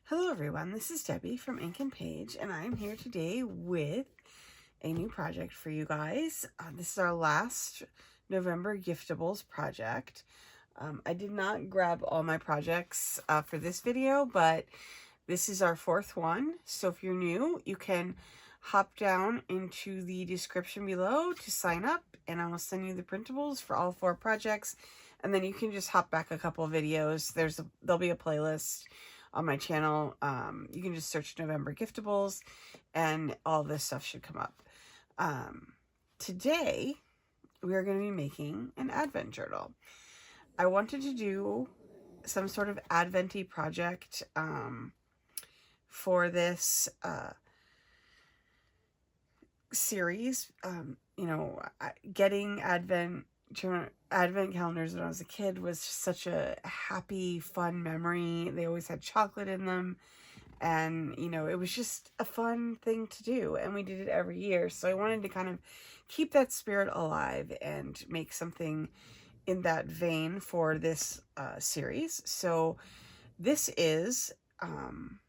Hello everyone, this is Debbie from Ink and Page, and I am here today with a new project for you guys. This is our last November Giftables project. I did not grab all my projects for this video, but this is our fourth one. So if you're new, you can hop down into the description below to sign up, and I will send you the printables for all four projects. And then you can just hop back a couple of videos. There'll be a playlist on my channel. You can just search November Giftables and all this stuff should come up. Today we are going to be making an Advent journal. I wanted to do some sort of Advent-y project for this series. You know, getting Advent calendars when I was a kid was such a happy, fun memory. They always had chocolate in them, and you know, it was just a fun thing to do, and we did it every year. So I wanted to kind of keep that spirit alive and make something in that vein for this series. So this is an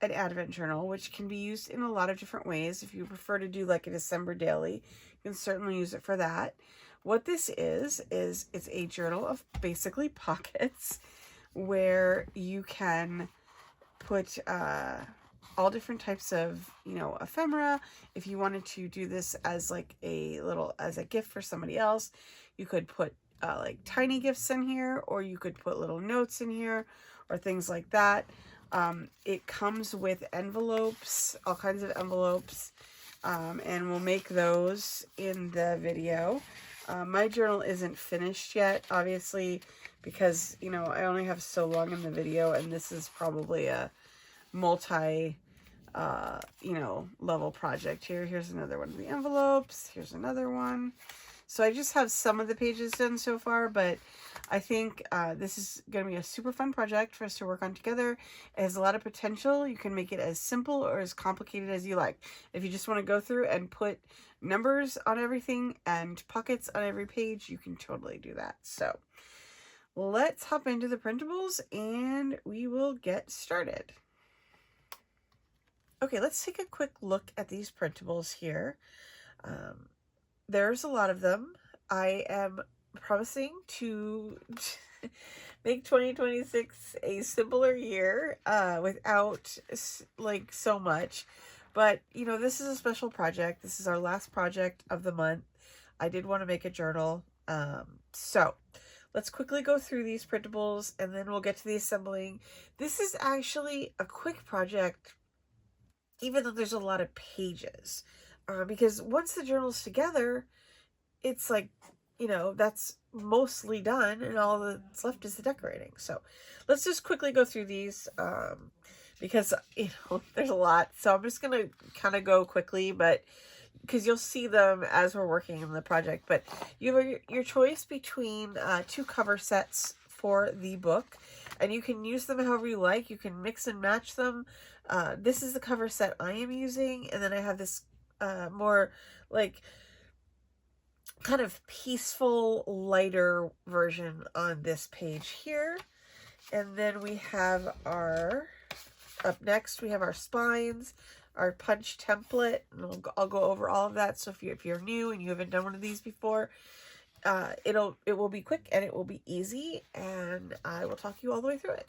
Advent journal, which can be used in a lot of different ways. If you prefer to do like a December daily, you can certainly use it for that. What this is it's a journal of basically pockets where you can put all different types of, you know, ephemera. If you wanted to do this as like as a gift for somebody else, you could put like tiny gifts in here, or you could put little notes in here or things like that. It comes with envelopes, all kinds of envelopes, and we'll make those in the video. My journal isn't finished yet, obviously, because, you know, I only have so long in the video, and this is probably a multi, you know, level project here. Here's another one of the envelopes. Here's another one. So I just have some of the pages done so far, but I think this is going to be a super fun project for us to work on together. It has a lot of potential. You can make it as simple or as complicated as you like. If you just want to go through and put numbers on everything and pockets on every page, you can totally do that. So let's hop into the printables and we will get started. Okay, let's take a quick look at these printables here. There's a lot of them. I am promising to make 2026 a simpler year without like so much. But, you know, this is a special project. This is our last project of the month. I did want to make a journal. So let's quickly go through these printables and then we'll get to the assembling. This is actually a quick project, even though there's a lot of pages. Because once the journal's together, it's like, you know, that's mostly done, and all that's left is the decorating. So let's just quickly go through these, because, you know, there's a lot. So I'm just going to kind of go quickly, but because you'll see them as we're working in the project. But you have your choice between two cover sets for the book, and you can use them however you like. You can mix and match them. This is the cover set I am using, and then I have this more like kind of peaceful, lighter version on this page here. And then we have up next we have our spines, our punch template, and I'll go over all of that. So if you're new and you haven't done one of these before, it will be quick and it will be easy, and I will talk you all the way through it.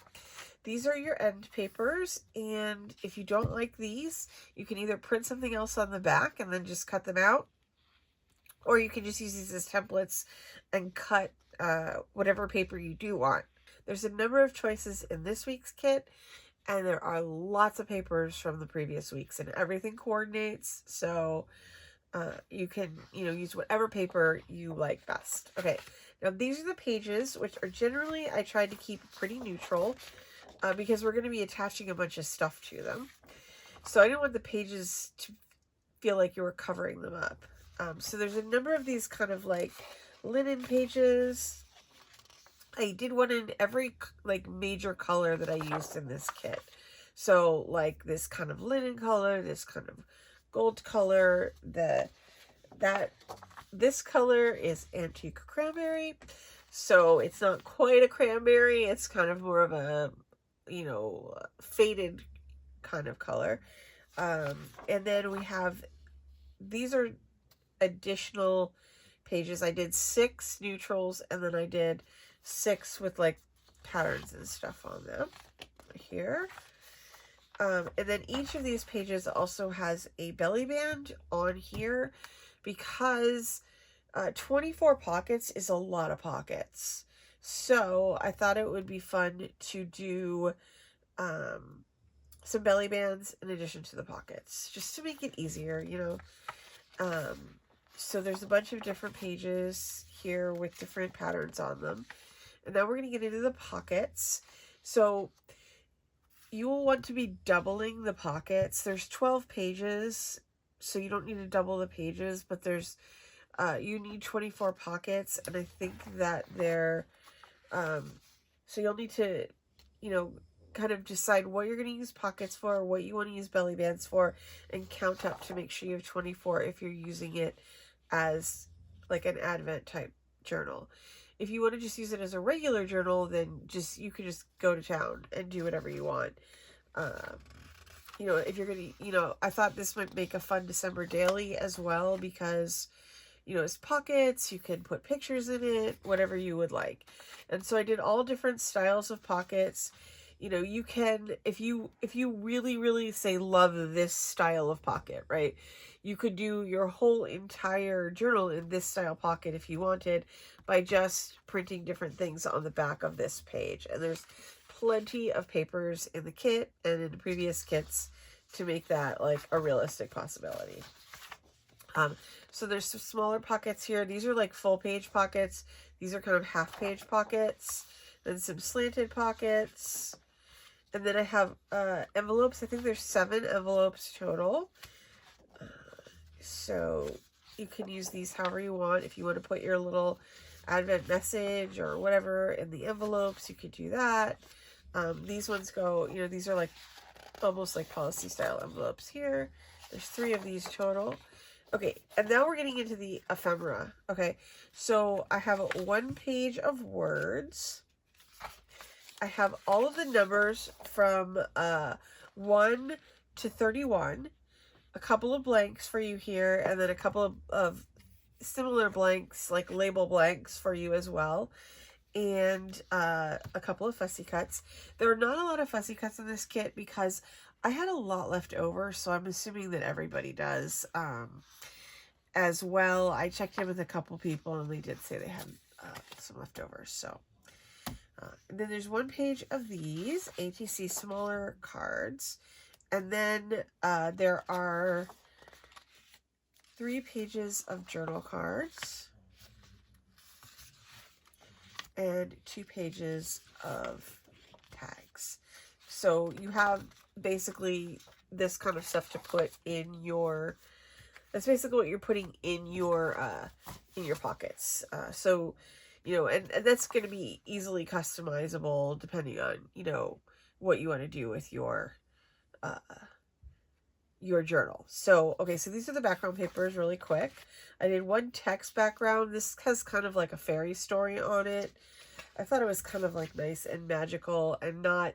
These are your end papers, and if you don't like these, you can either print something else on the back and then just cut them out, or you can just use these as templates and cut whatever paper you do want. There's a number of choices in this week's kit, and there are lots of papers from the previous weeks, and everything coordinates, so you can, you know, use whatever paper you like best. Okay, now these are the pages, which are generally, I tried to keep pretty neutral, because we're going to be attaching a bunch of stuff to them. So I didn't want the pages to feel like you were covering them up. So there's a number of these kind of like linen pages. I did one in every like major color that I used in this kit. So like this kind of linen color, this kind of gold color, this color is antique cranberry. So it's not quite a cranberry. It's kind of more of a you know, faded kind of color. And then we have, these are additional pages. I did 6 neutrals, and then I did 6 with like patterns and stuff on them here. And then each of these pages also has a belly band on here, because 24 pockets is a lot of pockets. So I thought it would be fun to do some belly bands in addition to the pockets, just to make it easier, you know. So there's a bunch of different pages here with different patterns on them. And now we're going to get into the pockets. So you will want to be doubling the pockets. There's 12 pages, so you don't need to double the pages, but there's, you need 24 pockets, and I think that they're, so you'll need to, you know, kind of decide what you're going to use pockets for, what you want to use belly bands for, and count up to make sure you have 24 if you're using it as like an Advent type journal. If you want to just use it as a regular journal, then you could just go to town and do whatever you want. You know, if you're going to, you know, I thought this might make a fun December daily as well, because, you know, it's pockets, you can put pictures in it, whatever you would like. And so I did all different styles of pockets. You know, you can, if you really, really say love this style of pocket, right? You could do your whole entire journal in this style pocket if you wanted, by just printing different things on the back of this page. And there's plenty of papers in the kit and in the previous kits to make that like a realistic possibility. So there's some smaller pockets here. These are like full page pockets. These are kind of half page pockets. Then some slanted pockets. And then I have envelopes. I think there's 7 envelopes total. So you can use these however you want. If you want to put your little Advent message or whatever in the envelopes, you could do that. These ones go, you know, these are like almost like policy style envelopes here. There's 3 of these total. Okay, and now we're getting into the ephemera. Okay, so I have 1 page of words. I have all of the numbers from 1 to 31. A couple of blanks for you here, and then a couple of similar blanks, like label blanks for you as well, and a couple of fussy cuts. There are not a lot of fussy cuts in this kit because I had a lot left over, so I'm assuming that everybody does as well. I checked in with a couple people, and they did say they had some leftovers. So and then there's 1 page of these ATC smaller cards. And then there are 3 pages of journal cards and 2 pages of tags. So you have basically this kind of stuff to put in your, that's basically what you're putting in your pockets. So, you know, and that's going to be easily customizable depending on, you know, what you want to do with your journal. So, okay, so these are the background papers really quick. I did 1 text background. This has kind of like a fairy story on it. I thought it was kind of like nice and magical and not,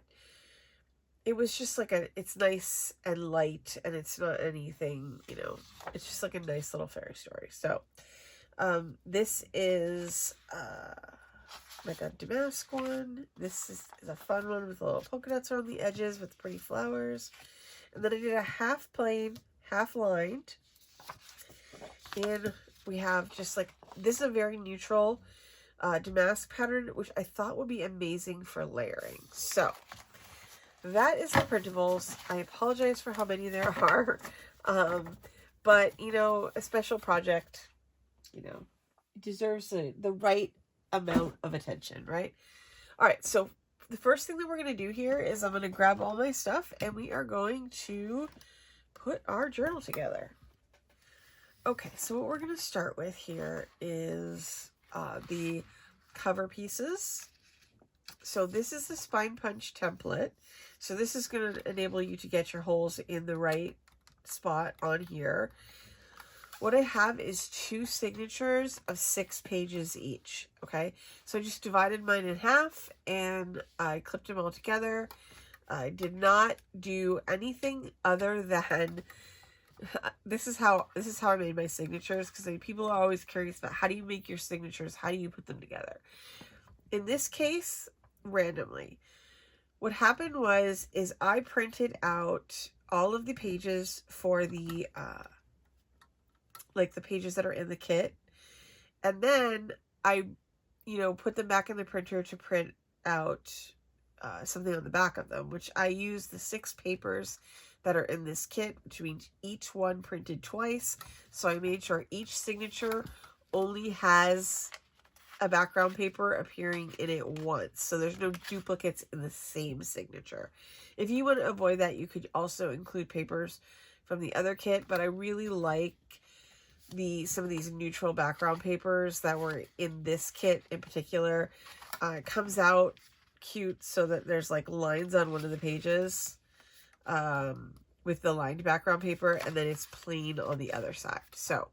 it was just like it's nice and light, and it's not anything, you know, it's just like a nice little fairy story. So, this is like a damask one. This is a fun one with little polka dots around the edges with pretty flowers. And then I did a half plain, half lined. And we have just like, this is a very neutral damask pattern, which I thought would be amazing for layering. So that is the printables. I apologize for how many there are. But, you know, a special project, you know, deserves the right amount of attention, right? All right, so the first thing that we're going to do here is I'm going to grab all my stuff, and we are going to put our journal together. Okay, so what we're going to start with here is the cover pieces. So this is the spine punch template. So this is going to enable you to get your holes in the right spot on here. What I have is 2 signatures of 6 pages each, okay? So I just divided mine in half, and I clipped them all together. I did not do anything other than this is how I made my signatures, because people are always curious about how do you make your signatures, how do you put them together. In this case, randomly, what happened is I printed out all of the pages for the like the pages that are in the kit, and then I put them back in the printer to print out something on the back of them, which I used the 6 papers that are in this kit, which means each one printed twice. So I made sure each signature only has a background paper appearing in it once. So there's no duplicates in the same signature. If you want to avoid that, you could also include papers from the other kit, but I really like some of these neutral background papers that were in this kit in particular. It comes out cute so that there's like lines on one of the pages with the lined background paper, and then it's plain on the other side. So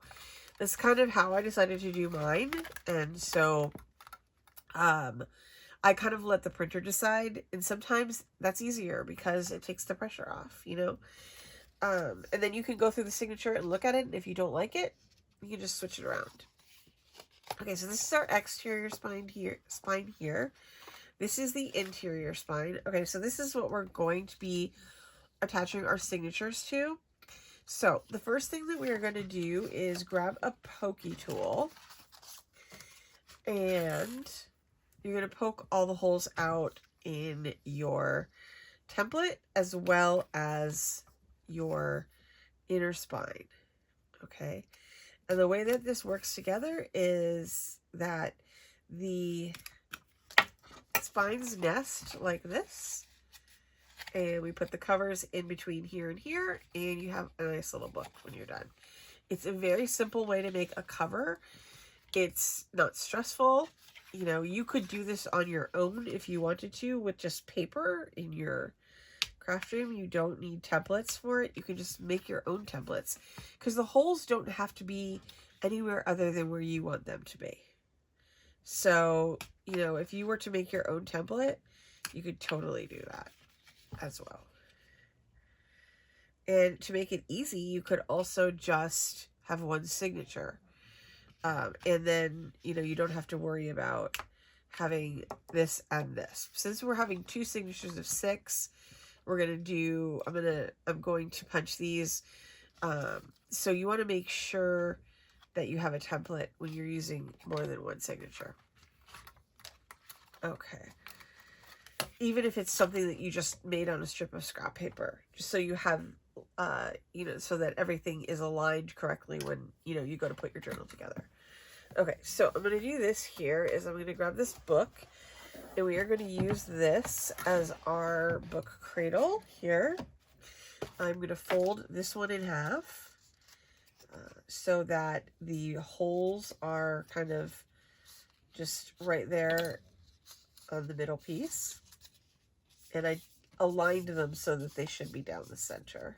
that's kind of how I decided to do mine. And so I kind of let the printer decide, and sometimes that's easier because it takes the pressure off, and then you can go through the signature and look at it, and if you don't like it, you can just switch it around. Okay, so this is our exterior spine here. This is the interior spine. Okay, so this is what we're going to be attaching our signatures to. So the first thing that we are going to do is grab a pokey tool, and you're going to poke all the holes out in your template as well as your inner spine. Okay, and the way that this works together is that the spines nest like this, and we put the covers in between here and here, and you have a nice little book when you're done. It's a very simple way to make a cover. It's not stressful. You could do this on your own if you wanted to with just paper in your craft room. You don't need templates for it. You can just make your own templates, because the holes don't have to be anywhere other than where you want them to be. So, if you were to make your own template, you could totally do that as well. And to make it easy, you could also just have one signature. And then, you don't have to worry about having this and this. Since we're having 2 signatures of 6, we're going to do, I'm going to punch these. So you want to make sure that you have a template when you're using more than one signature. Okay. Even if it's something that you just made on a strip of scrap paper, just so you have, so that everything is aligned correctly when, you go to put your journal together. Okay, so I'm going to do this here is I'm going to grab this book, and we are going to use this as our book cradle here. I'm going to fold this one in half so that the holes are kind of just right there on the middle piece. And I aligned them so that they should be down the center.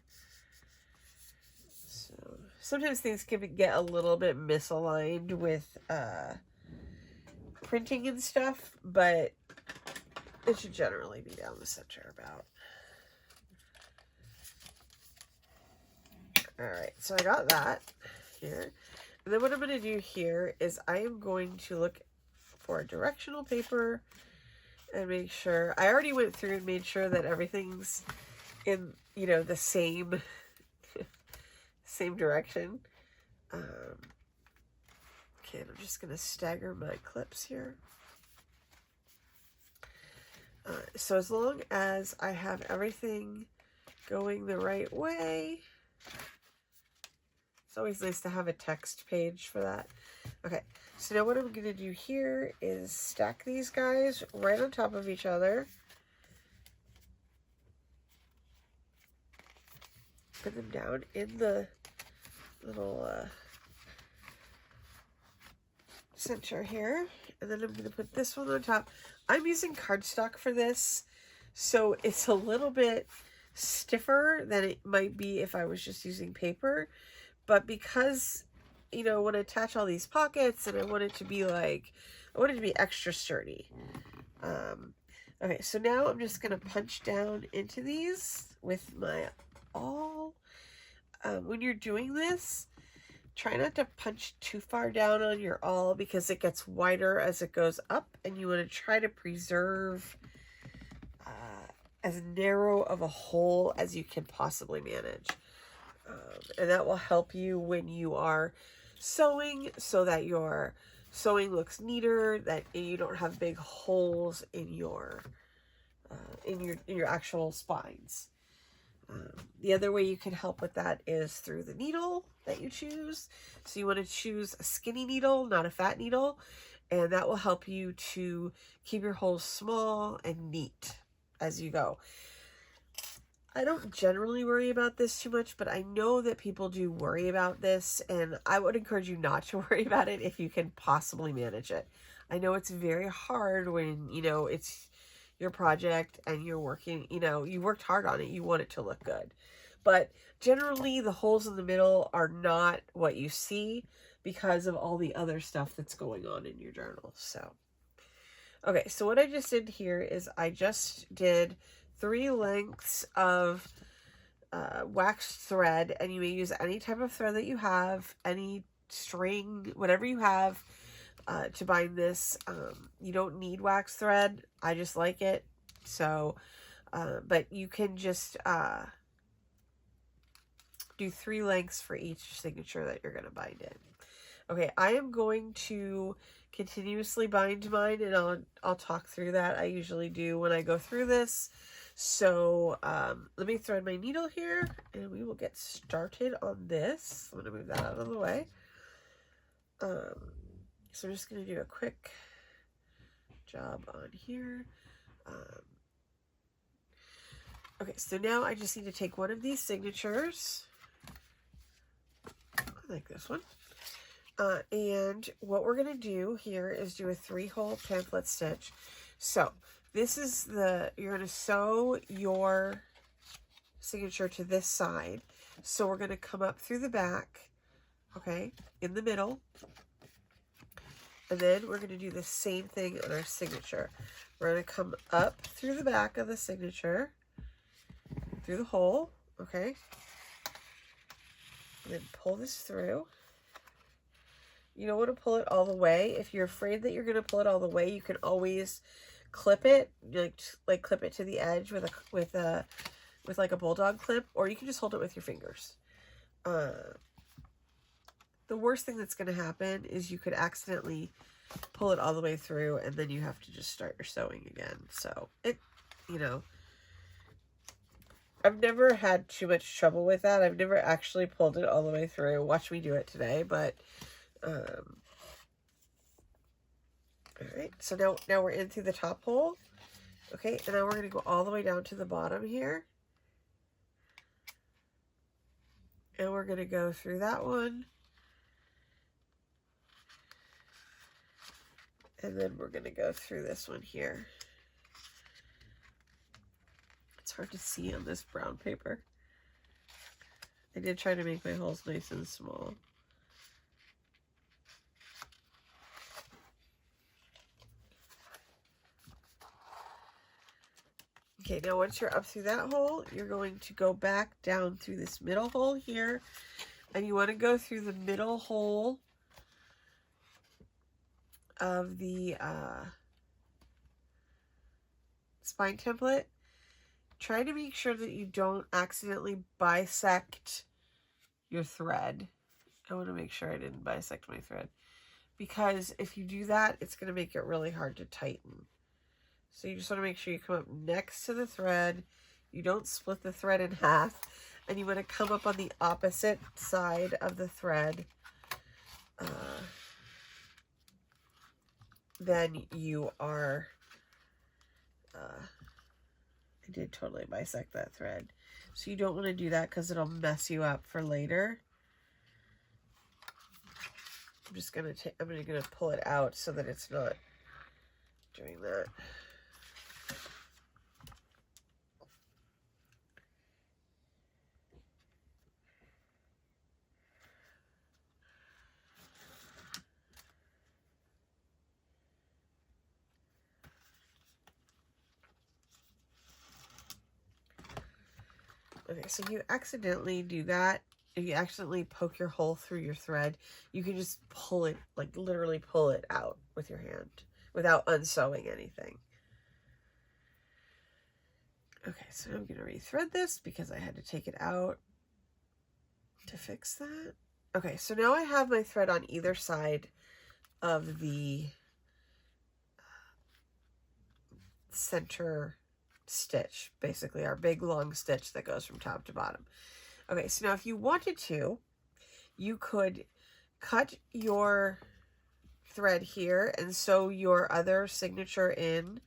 So sometimes things can get a little bit misaligned with printing and stuff, but it should generally be down the center about. Alright, so I got that here. And then what I'm going to do here is I am going to look for a directional paper and make sure, I already went through and made sure that everything's in, the same, same direction. Okay, I'm just going to stagger my clips here. So as long as I have everything going the right way, it's always nice to have a text page for that. Okay, so now what I'm going to do here is stack these guys right on top of each other. Put them down in the little center here. And then I'm going to put this one on top. I'm using cardstock for this, so it's a little bit stiffer than it might be if I was just using paper. But because, I want to attach all these pockets and I want it to be extra sturdy. Okay, so now I'm just going to punch down into these with my awl. When you're doing this, try not to punch too far down on your awl because it gets wider as it goes up, and you want to try to preserve as narrow of a hole as you can possibly manage. And that will help you when you are sewing, so that your sewing looks neater, that you don't have big holes in your actual spines. The other way you can help with that is through the needle that you choose. So you want to choose a skinny needle, not a fat needle, and that will help you to keep your holes small and neat as you go. I don't generally worry about this too much, but I know that people do worry about this, and I would encourage you not to worry about it if you can possibly manage it. I know it's very hard when, you know, it's your project and you're working, you know, you worked hard on it, you want it to look good. But generally, the holes in the middle are not what you see because of all the other stuff that's going on in your journal. So, okay, so what I just did here is I just did 3 lengths of waxed thread, and you may use any type of thread that you have, any string, whatever you have to bind this. You don't need wax thread. I just like it. So, but you can just do 3 lengths for each signature that you're going to bind in. Okay, I am going to continuously bind mine, and I'll talk through that. I usually do when I go through this. So let me thread my needle here, and we will get started on this. I'm going to move that out of the way. So I'm just going to do a quick job on here. Okay, so now I just need to take one of these signatures. I like this one. And what we're going to do here is do a 3-hole pamphlet stitch. So this is you're going to sew your signature to this side. So we're going to come up through the back, okay, in the middle. And then we're going to do the same thing on our signature. We're going to come up through the back of the signature, through the hole, okay, and then pull this through. You don't want to pull it all the way. If you're afraid that you're going to pull it all the way, you can always clip it, like clip it to the edge with like a bulldog clip, or you can just hold it with your fingers. The worst thing that's going to happen is you could accidentally pull it all the way through, and then you have to just start your sewing again. So you know, I've never had too much trouble with that. I've never actually pulled it all the way through. Watch me do it today, but all right, so now we're in through the top hole. Okay, and now we're going to go all the way down to the bottom here. And we're going to go through that one. And then we're going to go through this one here. It's hard to see on this brown paper. I did try to make my holes nice and small. Okay, now once you're up through that hole, you're going to go back down through this middle hole here. And you want to go through the middle hole of the spine template. Try to make sure that you don't accidentally bisect your thread. I want to make sure I didn't bisect my thread, because if you do that, it's going to make it really hard to tighten. So you just want to make sure you come up next to the thread. You don't split the thread in half, and you want to come up on the opposite side of the thread. Then you are, I did totally bisect that thread. So you don't want to do that because it'll mess you up for later. I'm just going to pull it out so that it's not doing that. Okay, so you accidentally do that. If you accidentally poke your hole through your thread, you can just pull it, like literally pull it out with your hand without unsewing anything. Okay, so I'm going to rethread this because I had to take it out to fix that. Okay, so now I have my thread on either side of the center stitch, basically our big long stitch that goes from top to bottom. Okay, so now if you wanted to, you could cut your thread here and sew your other signature in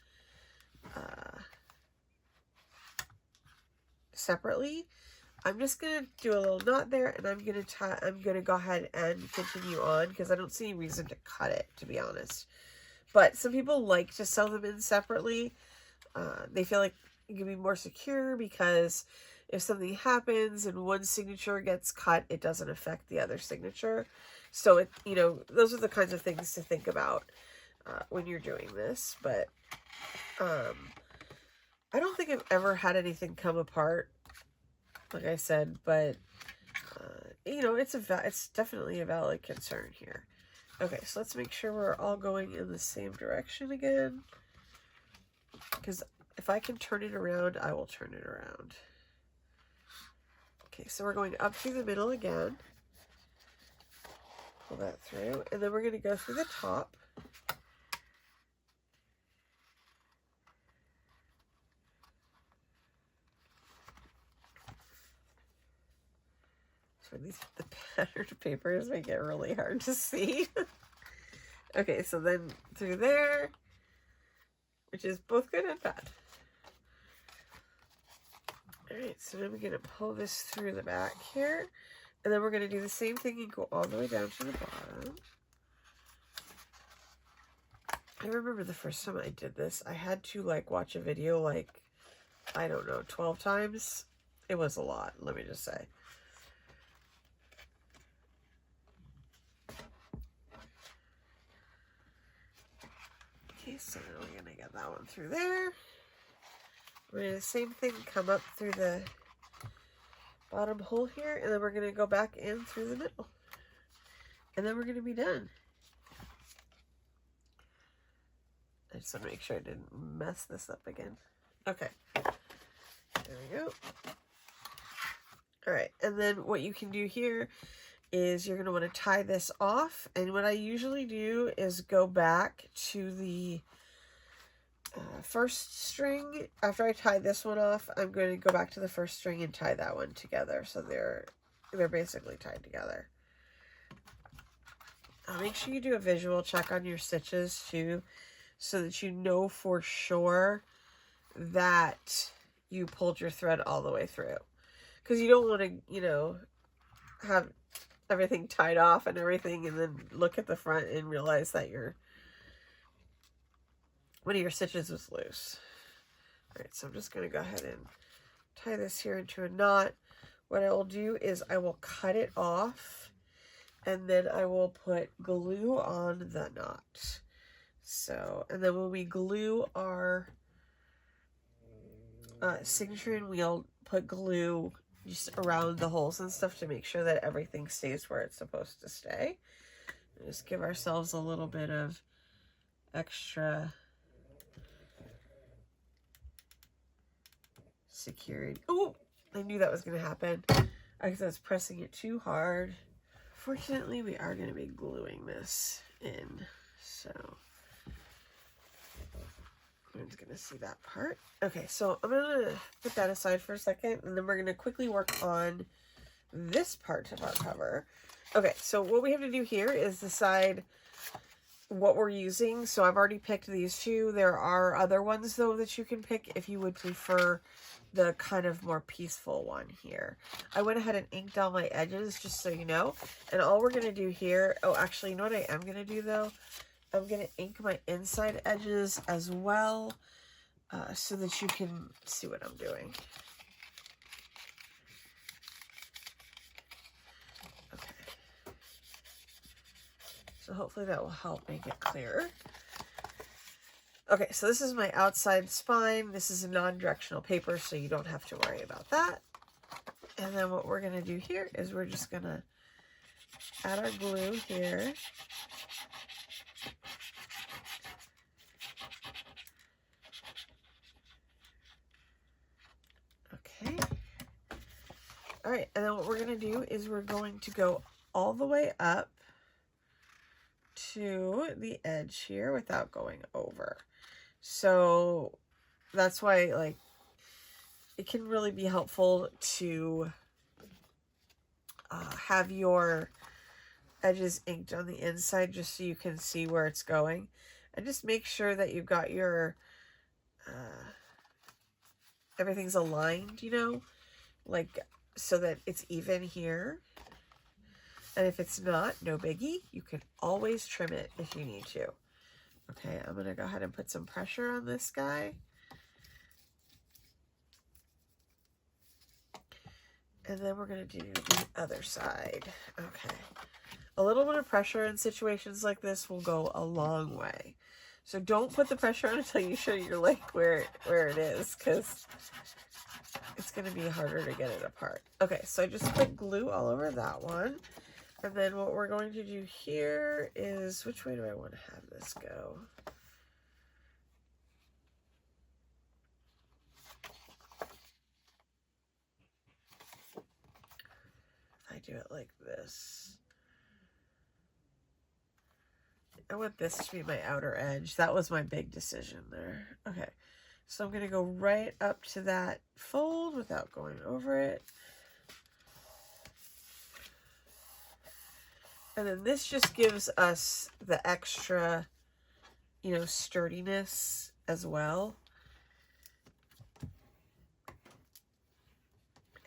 separately. I'm just gonna do a little knot there, and I'm gonna go ahead and continue on because I don't see any reason to cut it, to be honest. But some people like to sew them in separately. They feel like it can be more secure because if something happens and one signature gets cut, it doesn't affect the other signature. So it, you know, those are the kinds of things to think about when you're doing this. But I don't think I've ever had anything come apart, like I said, but you know, it's definitely a valid concern here. Okay, so let's make sure we're all going in the same direction again, because if I can turn it around, I will turn it around. Okay, so we're going up through the middle again. Pull that through, and then we're going to go through the top. So the patterned papers make it really hard to see. Okay, so then through there, which is both good and bad. Alright, so then we're going to pull this through the back here. And then we're going to do the same thing and go all the way down to the bottom. I remember the first time I did this, I had to like watch a video like, I don't know, 12 times. It was a lot, let me just say. Okay, so now we're going to get that one through there. We're going to do the same thing, come up through the bottom hole here, and then we're going to go back in through the middle. And then we're going to be done. I just want to make sure I didn't mess this up again. Okay. There we go. Alright, and then what you can do here is you're going to want to tie this off. And what I usually do is go back to the first string. After I tie this one off, I'm going to go back to the first string and tie that one together. So they're basically tied together. Make sure you do a visual check on your stitches too, so that you know for sure that you pulled your thread all the way through. Because you don't want to, you know, have everything tied off and everything and then look at the front and realize that one of your stitches was loose. Alright, so I'm just going to go ahead and tie this here into a knot. What I will do is I will cut it off, and then I will put glue on the knot. So, and then when we glue our signature in, we'll put glue just around the holes and stuff to make sure that everything stays where it's supposed to stay. And just give ourselves a little bit of extra security. Oh, I knew that was going to happen. I guess I was pressing it too hard. Fortunately, we are going to be gluing this in, so I'm just going to see that part. Okay, so I'm going to put that aside for a second, and then we're going to quickly work on this part of our cover. Okay, so what we have to do here is decide what we're using. So I've already picked these two. There are other ones, though, that you can pick if you would prefer the kind of more peaceful one here. I went ahead and inked all my edges, just so you know. And all we're going to do here... Oh, actually, you know what I am going to do, though? I'm going to ink my inside edges as well, so that you can see what I'm doing. Okay. So hopefully that will help make it clearer. Okay, so this is my outside spine. This is a non-directional paper, so you don't have to worry about that. And then what we're going to do here is we're just going to add our glue here. Okay. All right, and then what we're going to do is we're going to go all the way up to the edge here without going over. So that's why, like, it can really be helpful to have your edges inked on the inside just so you can see where it's going. And just make sure that you've got your, everything's aligned, you know, like, so that it's even here. And if it's not, no biggie. You can always trim it if you need to. Okay, I'm going to go ahead and put some pressure on this guy. And then we're going to do the other side. Okay. A little bit of pressure in situations like this will go a long way. So don't put the pressure on until you're sure you're like where it is, because it's going to be harder to get it apart. Okay, so I just put glue all over that one. And then what we're going to do here is, which way do I want to have this go? I do it like this. I want this to be my outer edge. That was my big decision there. Okay, so I'm going to go right up to that fold without going over it. And then this just gives us the extra, you know, sturdiness as well.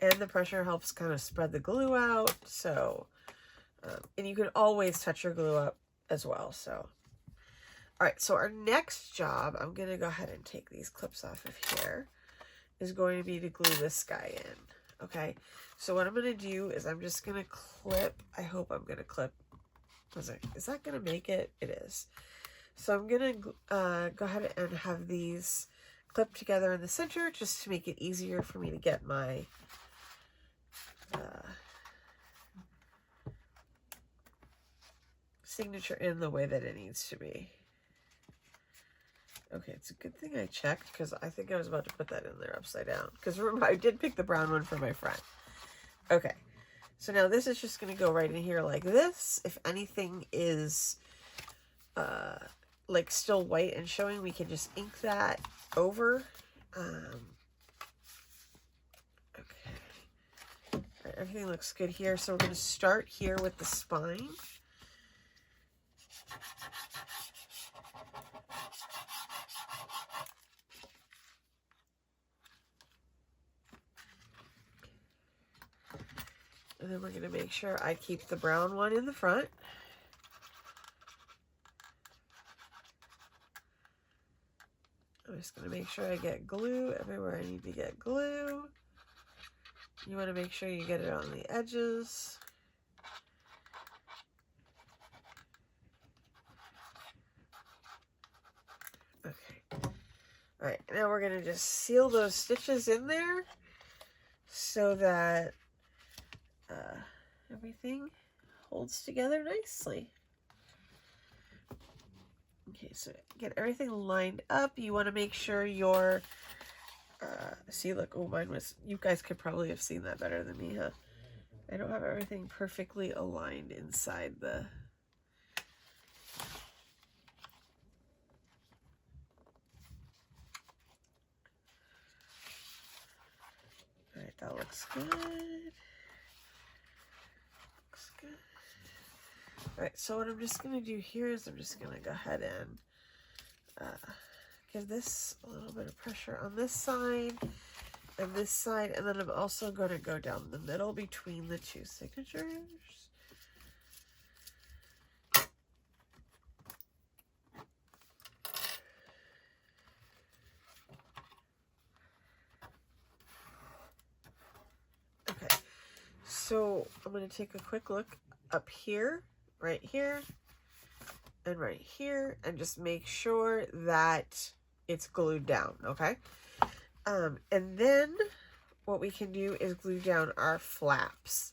And the pressure helps kind of spread the glue out. So, and you can always touch your glue up as well. So, all right. So our next job, I'm going to go ahead and take these clips off of here, is going to be to glue this guy in. Okay. So what I'm going to do is I'm just going to clip. I hope I'm going to clip. Is that going to make it? It is. So I'm going to go ahead and have these clipped together in the center just to make it easier for me to get my signature in the way that it needs to be. Okay, it's a good thing I checked, because I think I was about to put that in there upside down. Because remember, I did pick the brown one for my friend. Okay, so now this is just going to go right in here like this. If anything is like still white and showing, we can just ink that over. Okay, right, everything looks good here. So we're going to start here with the spine. And then we're going to make sure I keep the brown one in the front. I'm just going to make sure I get glue everywhere I need to get glue. You want to make sure you get it on the edges. Okay. All right, now we're going to just seal those stitches in there so that everything holds together nicely. Okay, so get everything lined up. You want to make sure your, see, look, oh, mine was, you guys could probably have seen that better than me, huh? I don't have everything perfectly aligned inside the, all right, that looks good. Looks good. All right, so what I'm just going to do here is I'm just going to go ahead and give this a little bit of pressure on this side and this side, and then I'm also going to go down the middle between the two signatures. Okay, so I'm going to take a quick look up here, right here, and right here, and just make sure that it's glued down, okay? And then what we can do is glue down our flaps.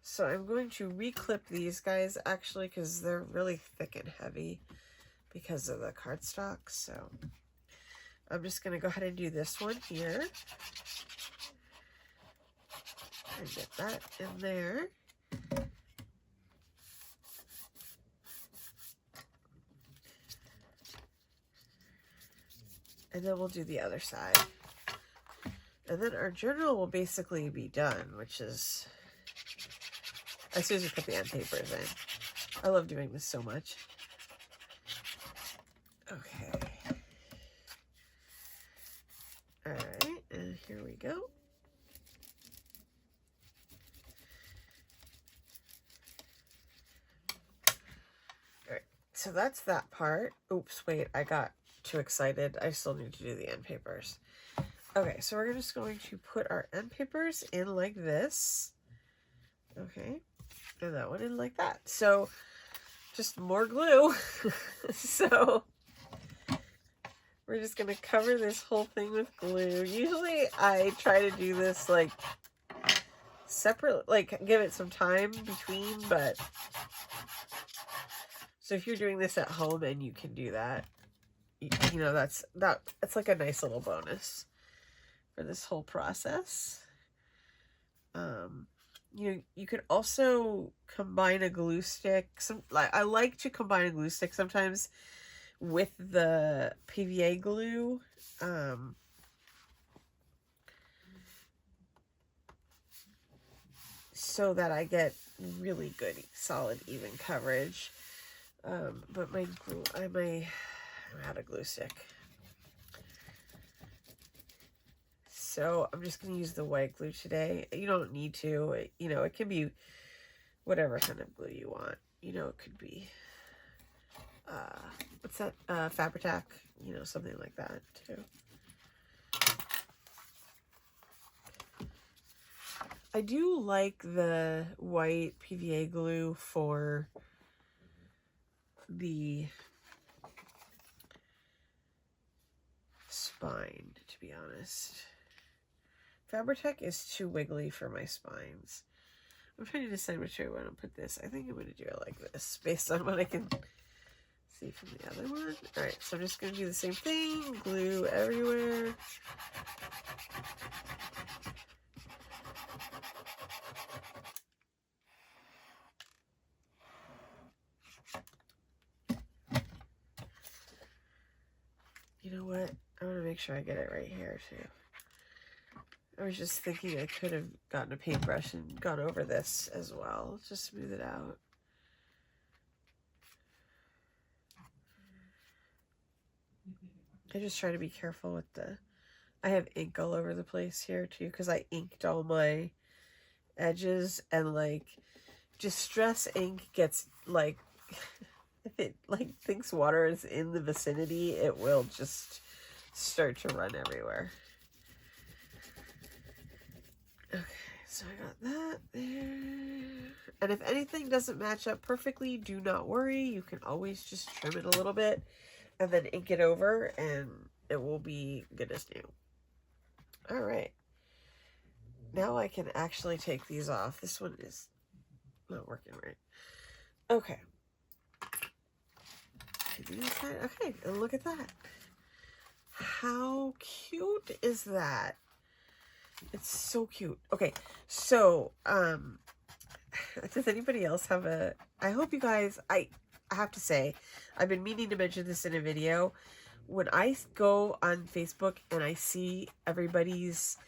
So I'm going to reclip these guys actually because they're really thick and heavy because of the cardstock. So I'm just going to go ahead and do this one here. And get that in there. And then we'll do the other side. And then our journal will basically be done, which is as soon as we put the end papers in. I love doing this so much. Okay. All right, and here we go. All right, so that's that part. Oops, wait, I got too excited. I still need to do the end papers. Okay, so we're just going to put our end papers in like this. Okay, and that one in like that. So just more glue. So we're just gonna cover this whole thing with glue. Usually I try to do this like separate, like give it some time between, but so if you're doing this at home and you can do that, you know, that's like a nice little bonus for this whole process. You could also combine a glue stick. I like to combine a glue stick sometimes with the PVA glue. So that I get really good, solid, even coverage. But my glue, I'm out of glue stick. So I'm just going to use the white glue today. You don't need to, you know, it can be whatever kind of glue you want. You know, it could be, what's that, Fabri-Tac, you know, something like that too. I do like the white PVA glue for the spine, to be honest. Fabri-Tac is too wiggly for my spines. I'm trying to decide which way I want to put this. I think I'm going to do it like this, based on what I can see from the other one. Alright, so I'm just going to do the same thing. Glue everywhere. You know what? I want to make sure I get it right here, too. I was just thinking I could have gotten a paintbrush and gone over this as well. Just smooth it out. I just try to be careful with I have ink all over the place here too, because I inked all my edges, and like distress ink gets like, if it like thinks water is in the vicinity, it will just start to run everywhere. Okay, so I got that there. And if anything doesn't match up perfectly, do not worry. You can always just trim it a little bit and then ink it over, and it will be good as new. All right. Now I can actually take these off. This one is not working right. Okay. Okay, and look at that. How cute is that? It's so cute. Okay, so does anybody else have I hope you guys, I have to say, I've been meaning to mention this in a video. When I go on Facebook and I see everybody's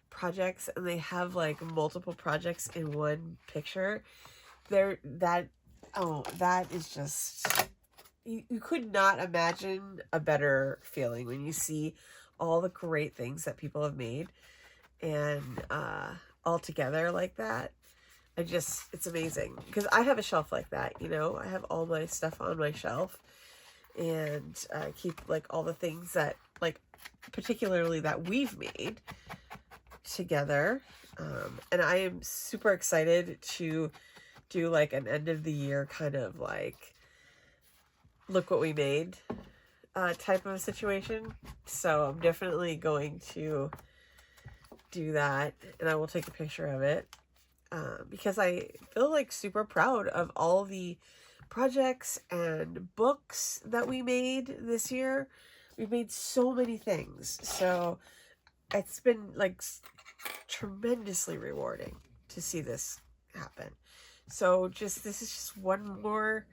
projects and they have like multiple projects in one picture, that is just, you could not imagine a better feeling when you see all the great things that people have made and all together like that. It's amazing, because I have a shelf like that, you know. I have all my stuff on my shelf, and I keep like all the things that, like, particularly that we've made together, and I am super excited to do like an end of the year kind of like look what we made type of situation. So I'm definitely going to do that, and I will take a picture of it because I feel like super proud of all the projects and books that we made this year. We've made so many things, so it's been like tremendously rewarding to see this happen. So this is just one more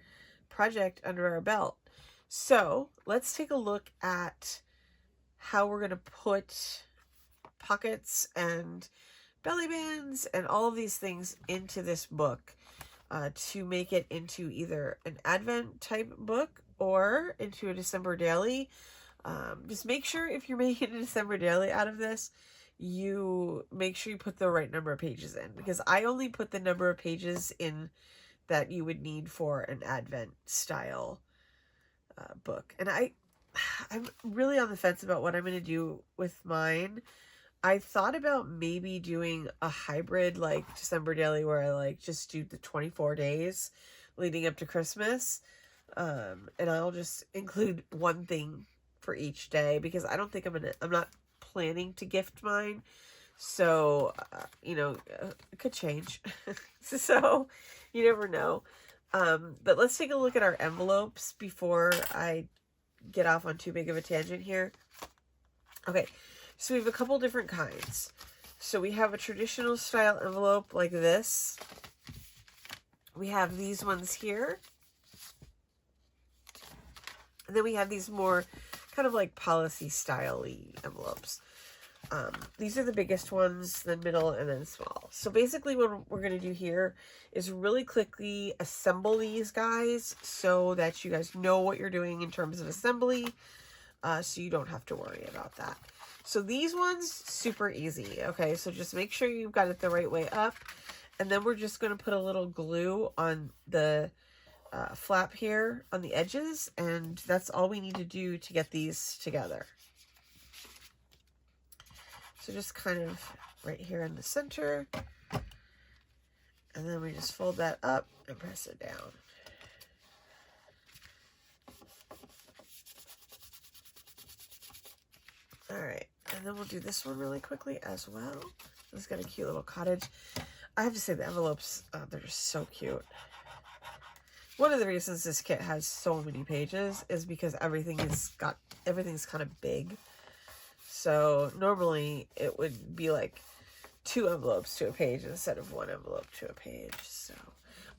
project under our belt. So let's take a look at how we're going to put pockets and belly bands and all of these things into this book to make it into either an Advent type book or into a December daily. Just make sure if you're making a December daily out of this, you make sure you put the right number of pages in, because I only put the number of pages in that you would need for an Advent style book. And I'm really on the fence about what I'm going to do with mine. I thought about maybe doing a hybrid like December daily where I like just do the 24 days leading up to Christmas. And I'll just include one thing for each day, because I don't think I'm not planning to gift mine. So, you know, it could change. So you never know. But let's take a look at our envelopes before I get off on too big of a tangent here. Okay, so we have a couple different kinds. So we have a traditional style envelope like this. We have these ones here. And then we have these more kind of like policy style-y envelopes. These are the biggest ones, then middle, and then small. So basically what we're going to do here is really quickly assemble these guys so that you guys know what you're doing in terms of assembly, so you don't have to worry about that. So these ones, super easy. Okay, so just make sure you've got it the right way up. And then we're just going to put a little glue on the flap here on the edges, and that's all we need to do to get these together. So just kind of right here in the center, and then we just fold that up and press it down. All right, and then we'll do this one really quickly as well. It's got a cute little cottage. I have to say the envelopes, they're just so cute. One of the reasons this kit has so many pages is because everything's kind of big. So normally it would be like 2 envelopes to a page instead of 1 envelope to a page. So,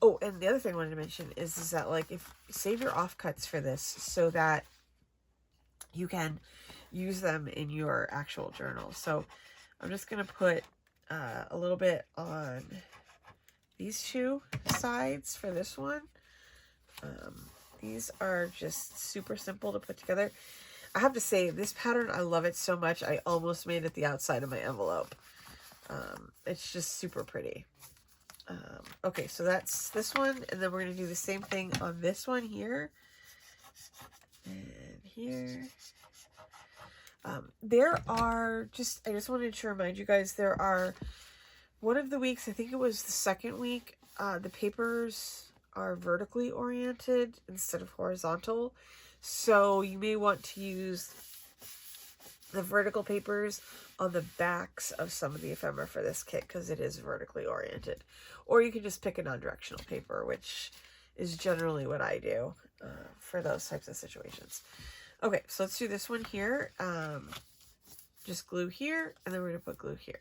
oh, and the other thing I wanted to mention is that like if save your offcuts for this so that you can use them in your actual journal. So I'm just going to put a little bit on these 2 sides for this one. These are just super simple to put together. I have to say, this pattern, I love it so much, I almost made it the outside of my envelope. It's just super pretty. Okay, so that's this one, and then we're going to do the same thing on this one here. And here. There are, I just wanted to remind you guys, there are, one of the weeks, I think it was the second week, the papers are vertically oriented instead of horizontal. So you may want to use the vertical papers on the backs of some of the ephemera for this kit because it is vertically oriented. Or you can just pick a non-directional paper, which is generally what I do for those types of situations. Okay, so let's do this one here. Just glue here, and then we're going to put glue here.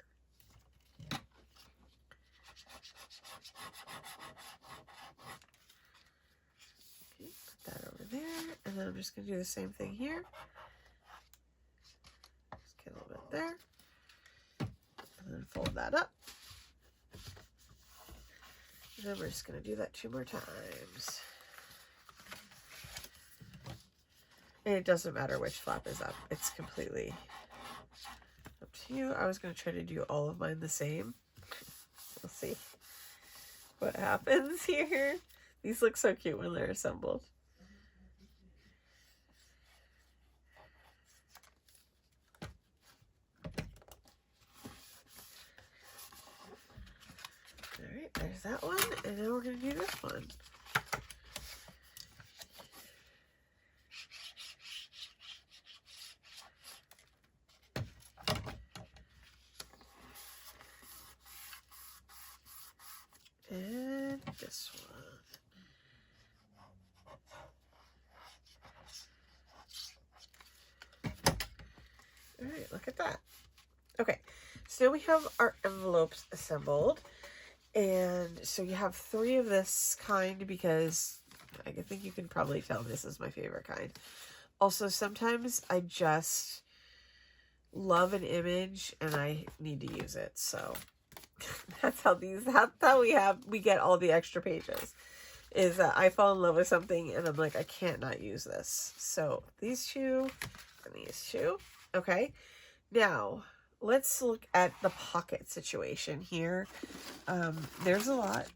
That over there, and then I'm just going to do the same thing here. Just get a little bit there, and then fold that up. And then we're just going to do that 2 more times. And it doesn't matter which flap is up. It's completely up to you. I was going to try to do all of mine the same. We'll see what happens here. These look so cute when they're assembled. Alright, there's that one, and then we're going to do this one. And this one. All right, look at that. Okay, so now we have our envelopes assembled. And so you have 3 of this kind because I think you can probably tell this is my favorite kind. Also, sometimes I just love an image and I need to use it. So that's how we get all the extra pages. Is that I fall in love with something and I'm like, I can't not use this. So these 2 and these 2. Okay. Now, let's look at the pocket situation here. There's a lot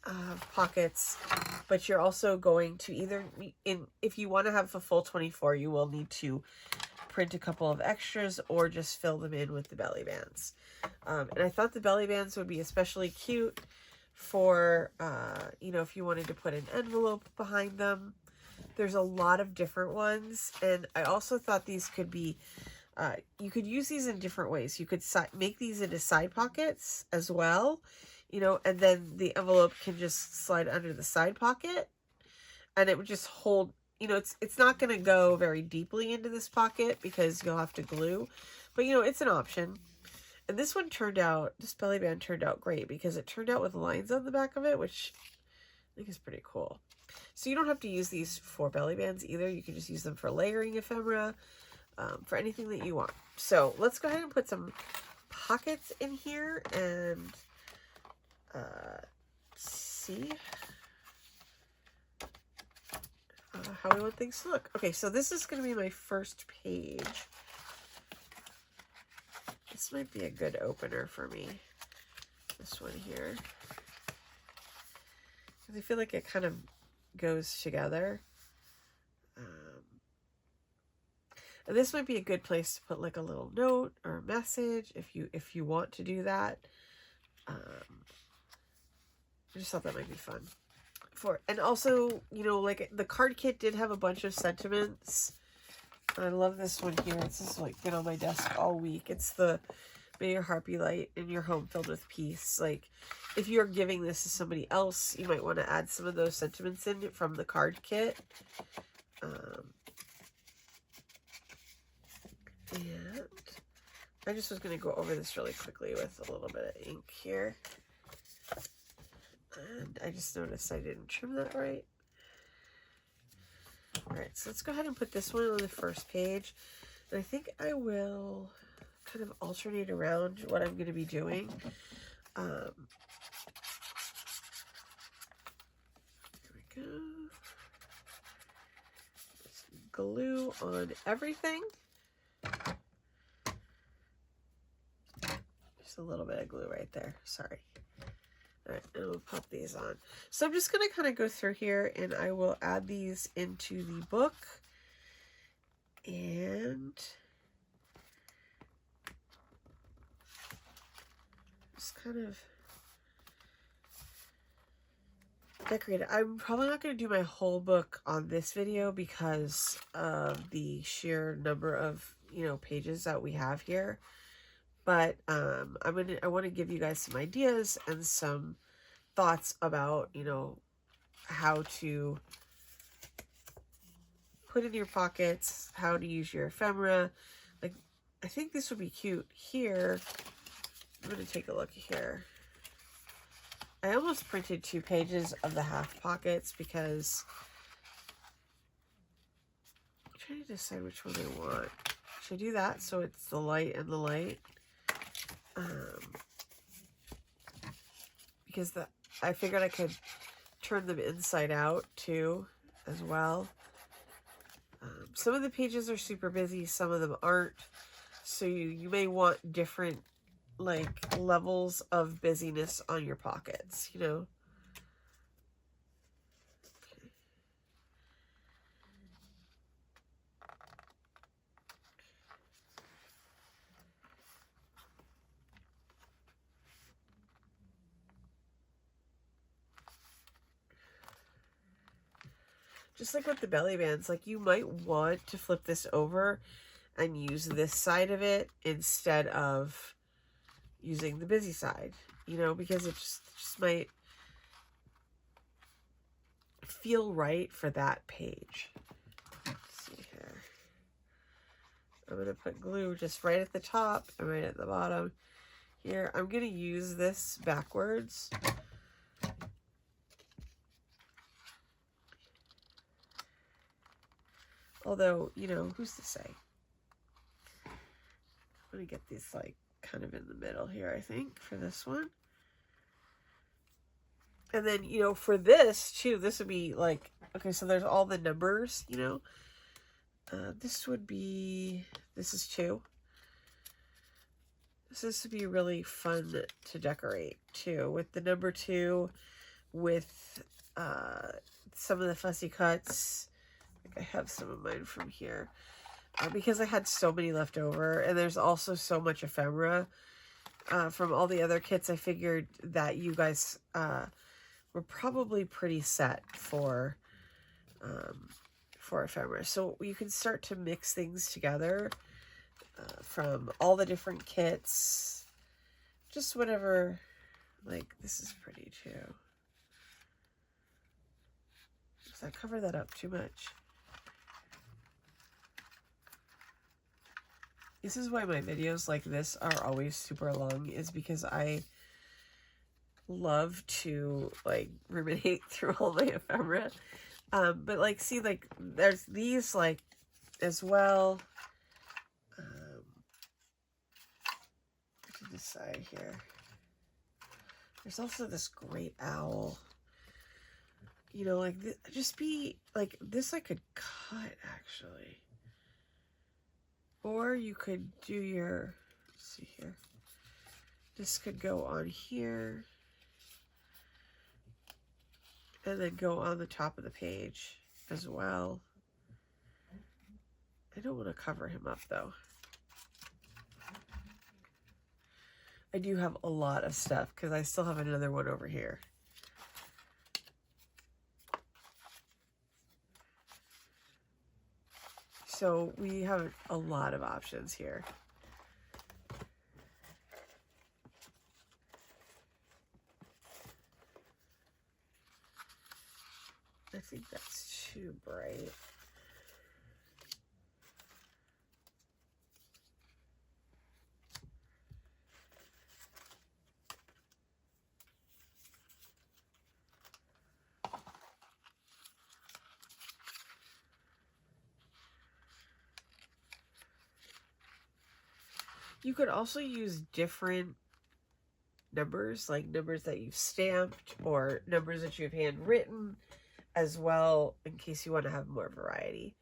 of pockets, but you're also going to either, if you want to have a full 24, you will need to print a couple of extras or just fill them in with the belly bands. And I thought the belly bands would be especially cute for, you know, if you wanted to put an envelope behind them. There's a lot of different ones, and I also thought these could be, you could use these in different ways. You could make these into side pockets as well, you know, and then the envelope can just slide under the side pocket, and it would just hold, you know, it's not going to go very deeply into this pocket because you'll have to glue, but, you know, it's an option. And this one turned out, this belly band turned out great because it turned out with lines on the back of it, which I think is pretty cool. So you don't have to use these for belly bands either. You can just use them for layering ephemera, for anything that you want. So let's go ahead and put some pockets in here and see how we want things to look. Okay, so this is going to be my first page. This might be a good opener for me, this one here, because I feel like it kind of goes together. And this might be a good place to put like a little note or a message if you want to do that. I just thought that might be fun. And also, you know, like the card kit did have a bunch of sentiments. I love this one here. It's just like been on my desk all week. It's the "May your heart be light and your home filled with peace." Like, if you're giving this to somebody else, you might want to add some of those sentiments in from the card kit. And I just was going to go over this really quickly with a little bit of ink here. And I just noticed I didn't trim that right. Alright, so let's go ahead and put this one on the first page. And I think I will kind of alternate around what I'm going to be doing. Here we go. Just glue on everything. Just a little bit of glue right there. Sorry. Alright, and we'll pop these on. So I'm just going to kind of go through here and I will add these into the book. And just kind of decorate it. I'm probably not going to do my whole book on this video because of the sheer number of, you know, pages that we have here. But I want to give you guys some ideas and some thoughts about, you know, how to put in your pockets, how to use your ephemera. Like, I think this would be cute here. I'm going to take a look here. I almost printed 2 pages of the half pockets because I'm trying to decide which one I want. Should I do that so it's the light and the light? Because I figured I could turn them inside out too as well. Some of the pages are super busy, some of them aren't. So you may want different like levels of busyness on your pockets, you know. Just like with the belly bands, like you might want to flip this over and use this side of it instead of using the busy side, you know, because it just might feel right for that page. Let's see here. I'm going to put glue just right at the top and right at the bottom. Here, I'm going to use this backwards. Although, you know, who's to say? I'm going to get these, like, kind of in the middle here, I think, for this one. And then, you know, for this, too, this would be, like, okay, so there's all the numbers, you know. This would be, this is 2. This would be really fun to decorate, too, with the number 2, with some of the fussy cuts. I have some of mine from here because I had so many left over, and there's also so much ephemera from all the other kits. I figured that you guys were probably pretty set for ephemera, so you can start to mix things together from all the different kits, just whatever. Like, this is pretty too. Does I cover that up too much? This is why my videos like this are always super long, is because I love to, like, ruminate through all my ephemera. But, like, see, like, there's these, like, as well. To the side here. There's also this great owl. You know, like, just be, like, this I could cut, actually. Or you could do your, let's see here. This could go on here. And then go on the top of the page as well. I don't want to cover him up, though. I do have a lot of stuff because I still have another one over here. So we have a lot of options here. I think that's too bright. You could also use different numbers, like numbers that you've stamped or numbers that you've handwritten as well, in case you want to have more variety.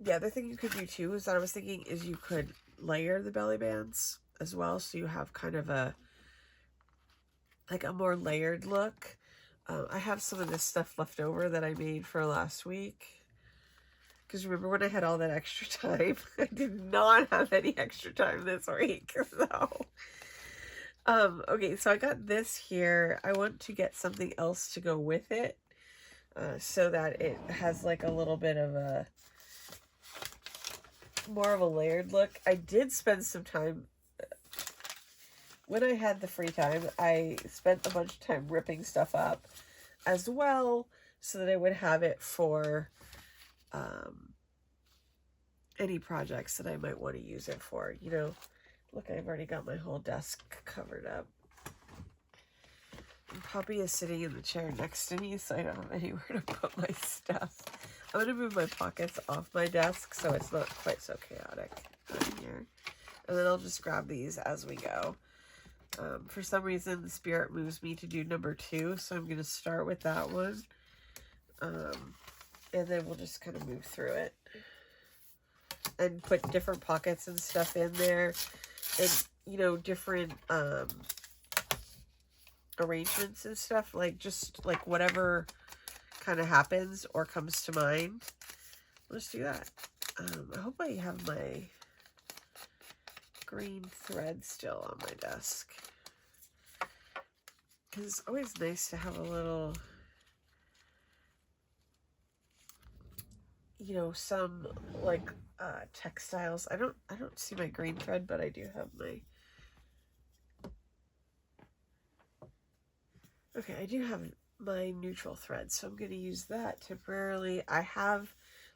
The other thing you could do too is that I was thinking is you could layer the belly bands as well, so you have kind of a, like, a more layered look. I have some of this stuff left over that I made for last week. Because remember when I had all that extra time? I did not have any extra time this week. So, okay, so I got this here. I want to get something else to go with it. So that it has, like, a little bit of a, more of a layered look. I did spend some time, when I had the free time, I spent a bunch of time ripping stuff up as well, so that I would have it for any projects that I might want to use it for. You know, look, I've already got my whole desk covered up. And Poppy is sitting in the chair next to me, so I don't have anywhere to put my stuff. I'm going to move my pockets off my desk so it's not quite so chaotic in here. And then I'll just grab these as we go. For some reason, the spirit moves me to do number 2, so I'm going to start with that one. And then we'll just kind of move through it. And put different pockets and stuff in there. And, you know, different arrangements and stuff. Like, just, like, whatever kind of happens or comes to mind. Let's do that. I hope I have my green thread still on my desk. Because it's always nice to have a little, you know, some, like, textiles. I don't see my green thread, but I do have my Okay, I do have my neutral thread, so I'm going to use that temporarily. I have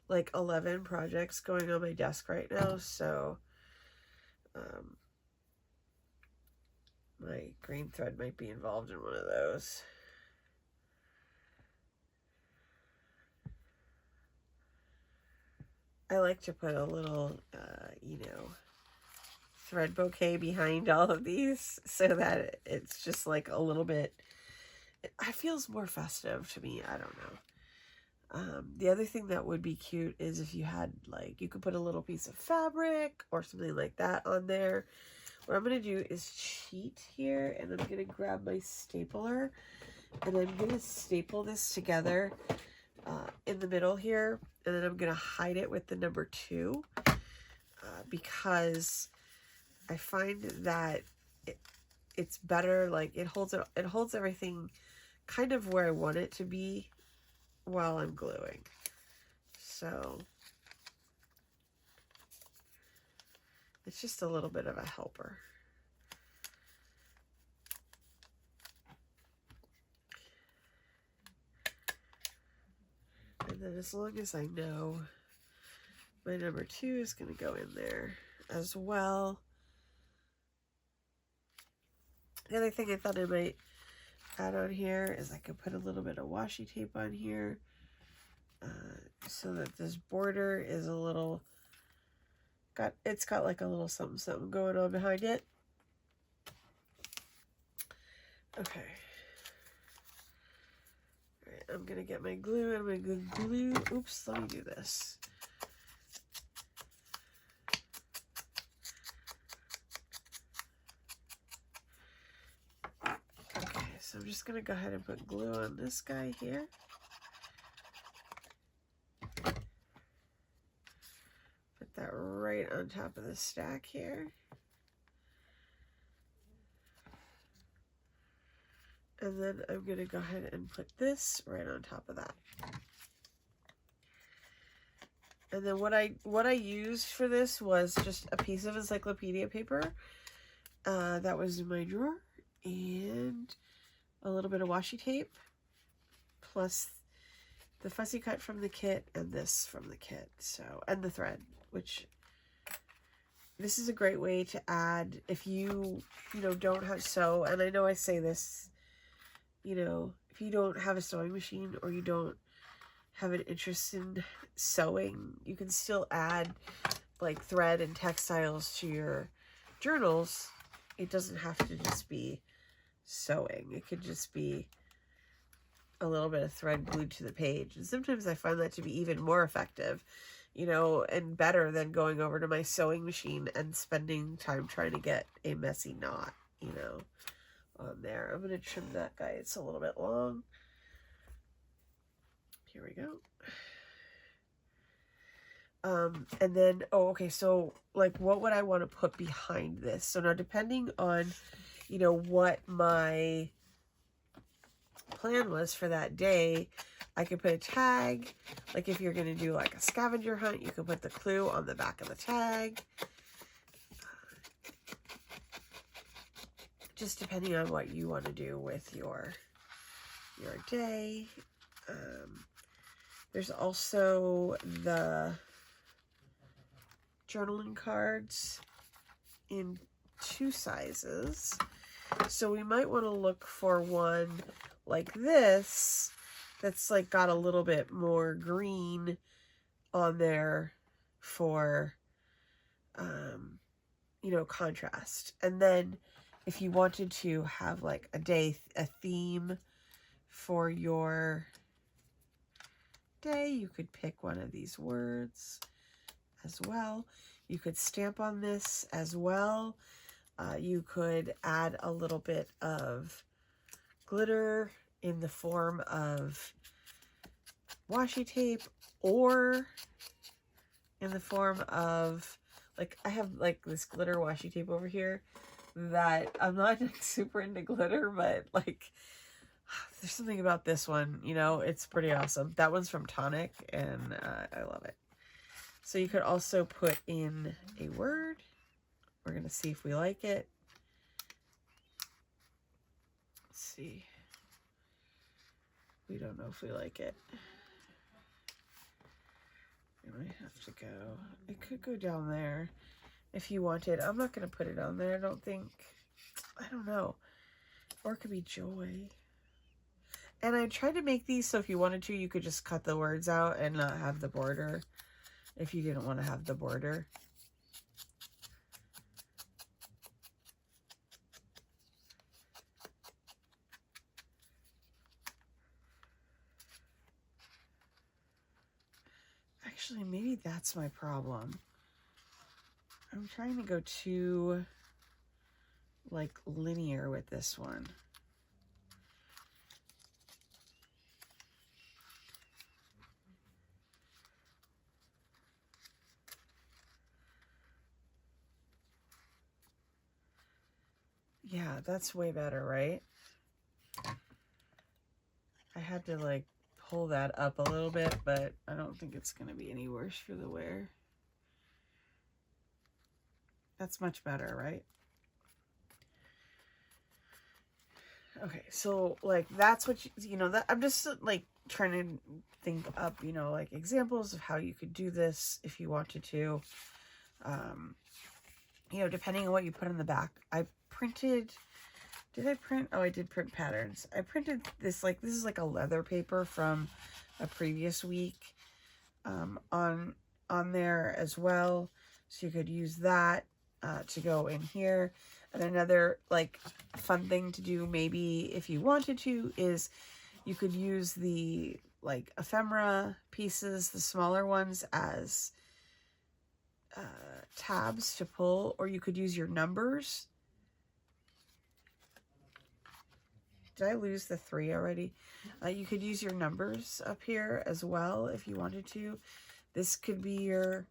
like 11 projects going on my desk right now, so my green thread might be involved in one of those. I like to put a little, you know, thread bouquet behind all of these so that it's just like a little bit, it feels more festive to me. I don't know. The other thing that would be cute is if you had, like, you could put a little piece of fabric or something like that on there. What I'm going to do is cheat here, and I'm going to grab my stapler, and I'm going to staple this together in the middle here, and then I'm going to hide it with the number 2 because I find that it's better, like, it holds everything kind of where I want it to be while I'm gluing. So it's just a little bit of a helper. And then as long as I know my number 2 is going to go in there as well. The other thing I thought I might add on here is I could put a little bit of washi tape on here so that this border is a little, it's got like a little something something going on behind it. Okay. All right, I'm going to get my glue and I'm going to glue, oops, let me do this. Okay, so I'm just going to go ahead and put glue on this guy here. Put that right on top of the stack here. And then I'm going to go ahead and put this right on top of that. And then what I used for this was just a piece of encyclopedia paper that was in my drawer, and a little bit of washi tape, plus the fussy cut from the kit and this from the kit. So, and the thread, which this is a great way to add if you don't have sew. And I know I say this, if you don't have a sewing machine or you don't have an interest in sewing, you can still add like thread and textiles to your journals. It doesn't have to just be sewing. It could just be a little bit of thread glued to the page. And sometimes I find that to be even more effective, and better than going over to my sewing machine and spending time trying to get a messy knot, on there. I'm going to trim that guy. It's a little bit long. Here we go. And then, okay, so like what would I want to put behind this? So now depending on, what my plan was for that day, I could put a tag. Like if you're going to do like a scavenger hunt, you could put the clue on the back of the tag. Just depending on what you want to do with your day. There's also the journaling cards in 2 sizes. So we might want to look for one like this that's like got a little bit more green on there for contrast. And then if you wanted to have like a theme for your day, you could pick one of these words as well. You could stamp on this as well. You could add a little bit of glitter in the form of washi tape, or in the form of, like, I have like this glitter washi tape over here that I'm not like super into glitter, but like there's something about this one, it's pretty awesome. That one's from Tonic, and I love it. So you could also put in a word. We're going to see if we like it. Let's see. We don't know if we like it. We might have to go. It could go down there if you wanted. I'm not going to put it on there, I don't think. I don't know. Or it could be joy. And I tried to make these so if you wanted to, you could just cut the words out and not have the border if you didn't want to have the border. Actually, maybe that's my problem. I'm trying to go too, like, linear with this one. Yeah, that's way better, right? I had to, like, pull that up a little bit, but I don't think it's going to be any worse for the wear. That's much better, right? Okay, so, like, that's what you know, that I'm just, like, trying to think up, you know, like, examples of how you could do this if you wanted to. You know, depending on what you put on the back. I printed, did I print? Oh, I did print patterns. I printed this, like, this is like a leather paper from a previous week on there as well. So you could use that to go in here. And another, like, fun thing to do maybe if you wanted to is you could use the, like, ephemera pieces, the smaller ones, as tabs to pull, or you could use your numbers. Did I lose the 3 already? You could use your numbers up here as well if you wanted to. This could be your,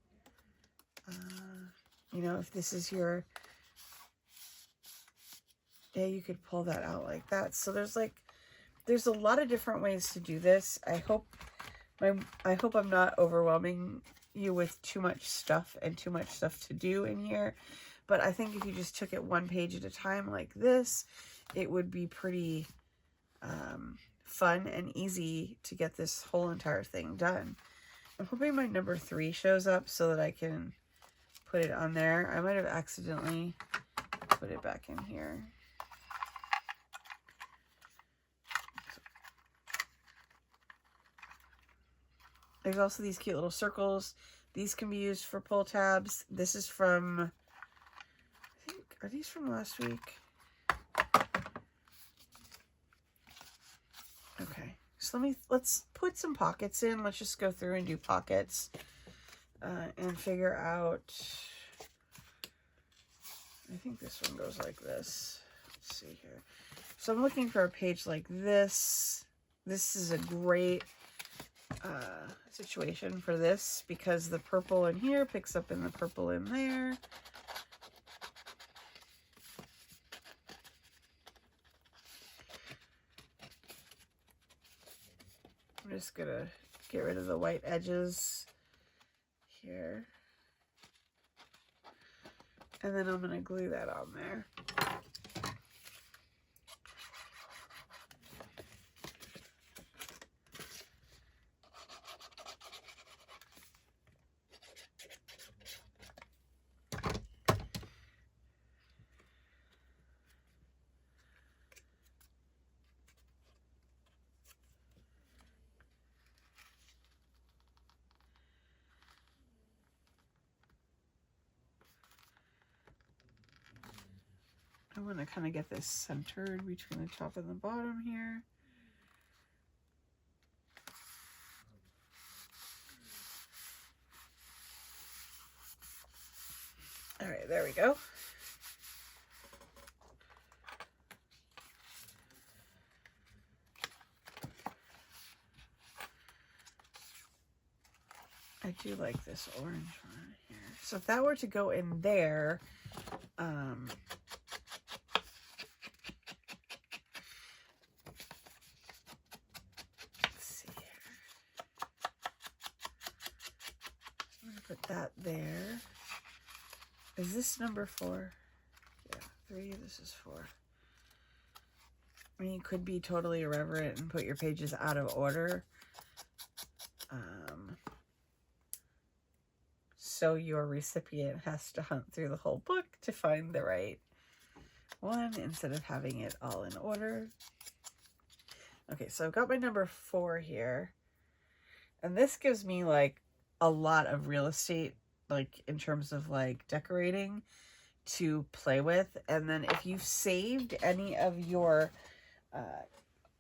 you know, if this is your, yeah, you could pull that out like that. So there's, like, there's a lot of different ways to do this. I hope I'm not overwhelming you with too much stuff and too much stuff to do in here. But I think if you just took it one page at a time like this, it would be pretty fun and easy to get this whole entire thing done. I'm hoping my number 3 shows up so that I can put it on there. I might have accidentally put it back in here. There's also these cute little circles. These can be used for pull tabs. This is from, I think, are these from last week? Okay, so let's put some pockets in. Let's just go through and do pockets and figure out, I think this one goes like this. Let's see here. So I'm looking for a page like this. This is a great situation for this because the purple in here picks up in the purple in there. I'm just gonna get rid of the white edges here, and then I'm gonna glue that on there. I want to kind of get this centered between the top and the bottom here. All right, there we go. I do like this orange one here. So if that were to go in there, let's see here. I'm gonna put that there. Is this number 4? Yeah, 3, this is 4. I mean, you could be totally irreverent and put your pages out of order. So your recipient has to hunt through the whole book to find the right one instead of having it all in order. Okay, so I've got my number 4 here. And this gives me like a lot of real estate, like in terms of like decorating to play with. And then if you've saved any of your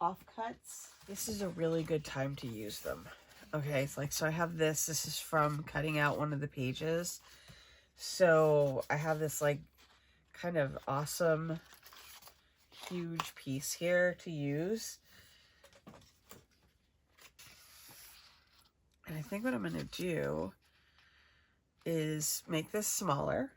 offcuts, this is a really good time to use them. Okay, it's like, so I have this is from cutting out one of the pages. So I have this like kind of awesome huge piece here to use. And I think what I'm going to do is make this smaller.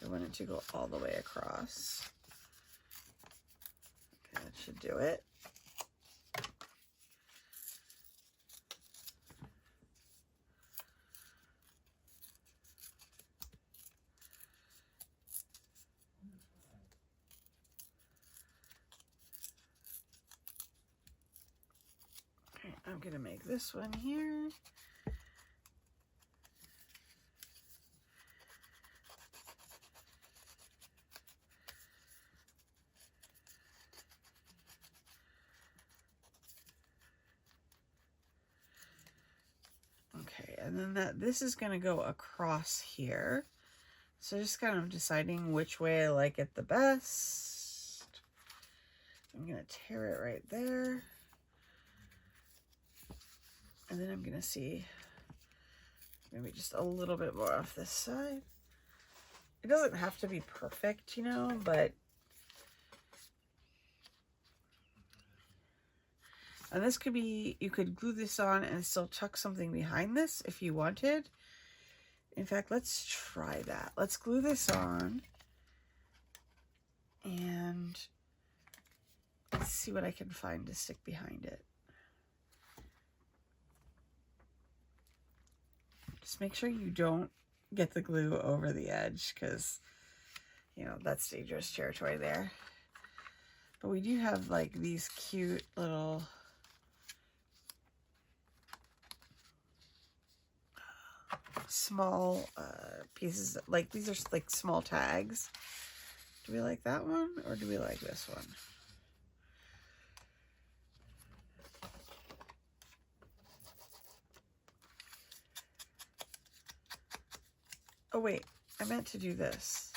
I want it to go all the way across. Okay, that should do it. Okay, I'm going to make this one here. Okay, and then this is going to go across here. So just kind of deciding which way I like it the best. I'm going to tear it right there. And then I'm going to see maybe just a little bit more off this side. It doesn't have to be perfect, you know, but... And this could be, you could glue this on and still tuck something behind this if you wanted. In fact, let's try that. Let's glue this on and let's see what I can find to stick behind it. Just make sure you don't get the glue over the edge because, you know, that's dangerous territory there. But we do have like these cute little small pieces, like these are like small tags. Do we like that one or do we like this one? Oh wait, I meant to do this.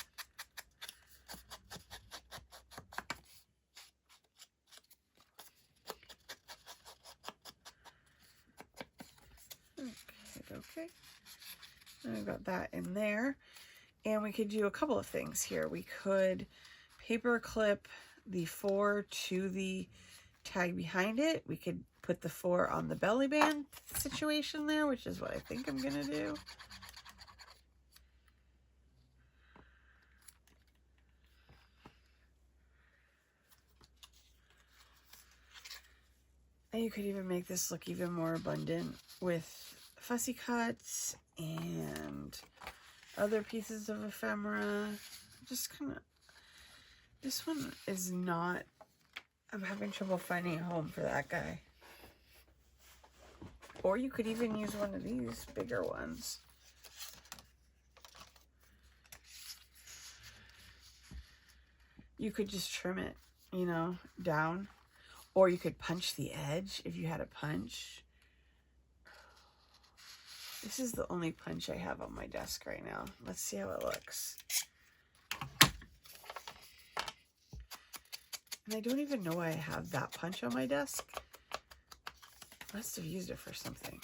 Okay. And I've got that in there. And we could do a couple of things here. We could paper clip the 4 to the tag behind it. We could put the 4 on the belly band situation there, which is what I think I'm going to do. And you could even make this look even more abundant with fussy cuts and other pieces of ephemera. Just kind of, this one is not, I'm having trouble finding a home for that guy. Or you could even use one of these bigger ones. You could just trim it, you know, down. Or you could punch the edge if you had a punch. This is the only punch I have on my desk right now. Let's see how it looks. And I don't even know why I have that punch on my desk. I must have used it for something.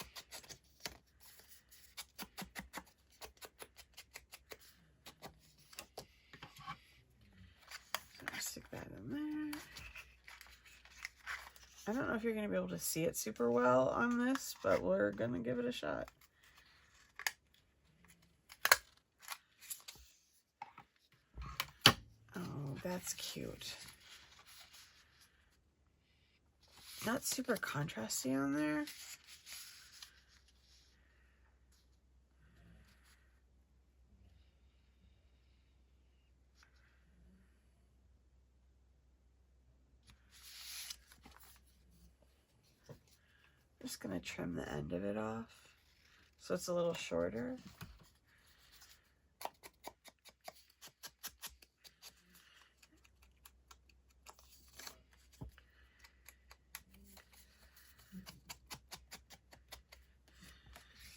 I'll stick that in there. I don't know if you're going to be able to see it super well on this, but we're going to give it a shot. Oh, that's cute. Not super contrasty on there. just going to trim the end of it off so it's a little shorter.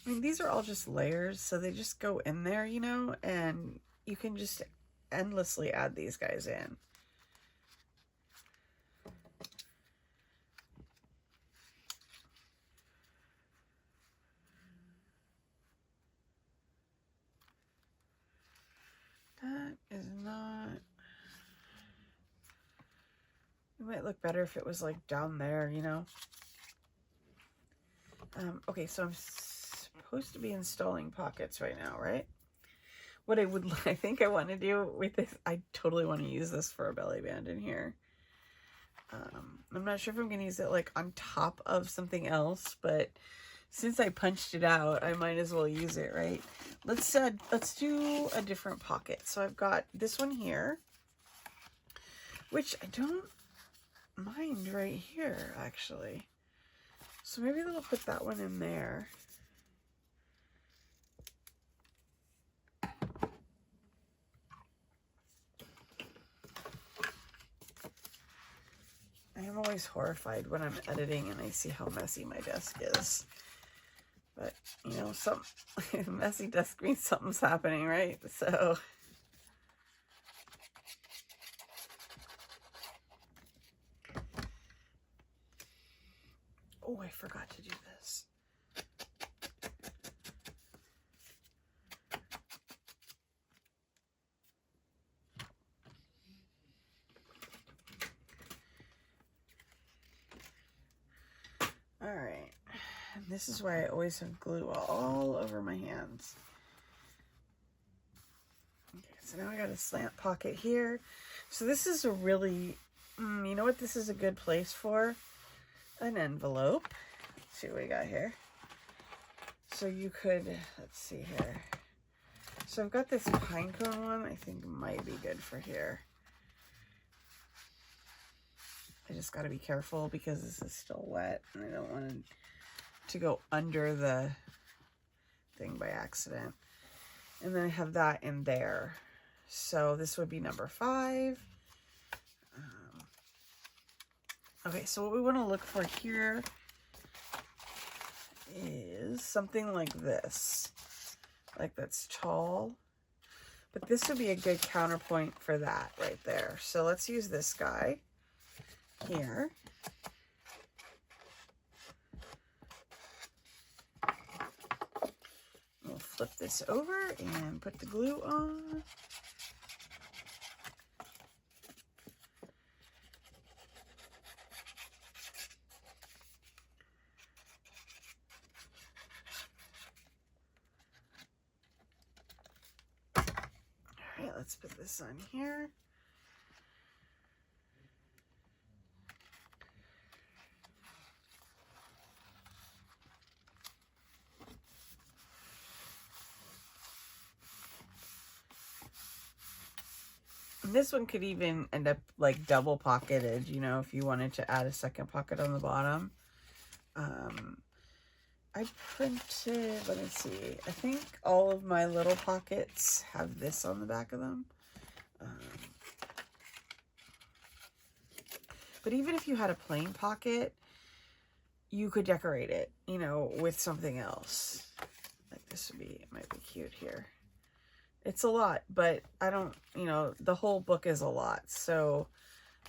I mean, these are all just layers, so they just go in there, you know, and you can just endlessly add these guys in. That is not... It might look better if it was like down there, you know. Okay, so I'm supposed to be installing pockets right now, right? What I think I want to do with this, I totally want to use this for a belly band in here. I'm not sure if I'm going to use it like on top of something else, but since I punched it out, I might as well use it, right? Let's do a different pocket. So I've got this one here, which I don't mind right here, actually. So maybe they'll put that one in there. I am always horrified when I'm editing and I see how messy my desk is. But, you know, some messy desk means something's happening, right? So... Oh, I forgot to do this. All right. And this is why I always have glue all over my hands. Okay, so now I got a slant pocket here. So this is a really, you know what this is a good place for? An envelope. Let's see what we got here. So you could, let's see here. So I've got this pinecone one I think might be good for here. I just got to be careful because this is still wet and I don't want it to go under the thing by accident. And then I have that in there. So this would be number 5. Okay, so what we want to look for here is something like this. Like that's tall. But this would be a good counterpoint for that right there. So let's use this guy here. We'll flip this over and put the glue on. All right, let's put this on here. This one could even end up like double pocketed, you know, if you wanted to add a second pocket on the bottom. I printed, let me see, I think all of my little pockets have this on the back of them. But even if you had a plain pocket, you could decorate it, you know, with something else. Like this would be, it might be cute here. It's a lot, but I don't, you know, the whole book is a lot, so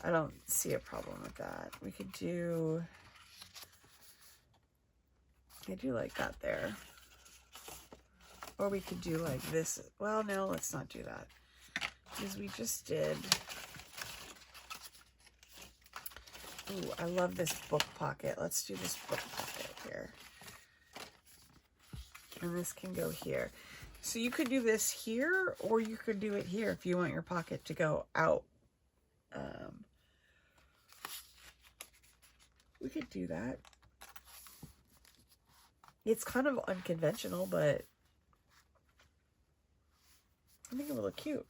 I don't see a problem with that. We could do, I do like that there. Or we could do like this. Well, no, let's not do that. Because we just did. Ooh, I love this book pocket. Let's do this book pocket here. And this can go here. So you could do this here, or you could do it here if you want your pocket to go out. We could do that. It's kind of unconventional, but I think it would look cute.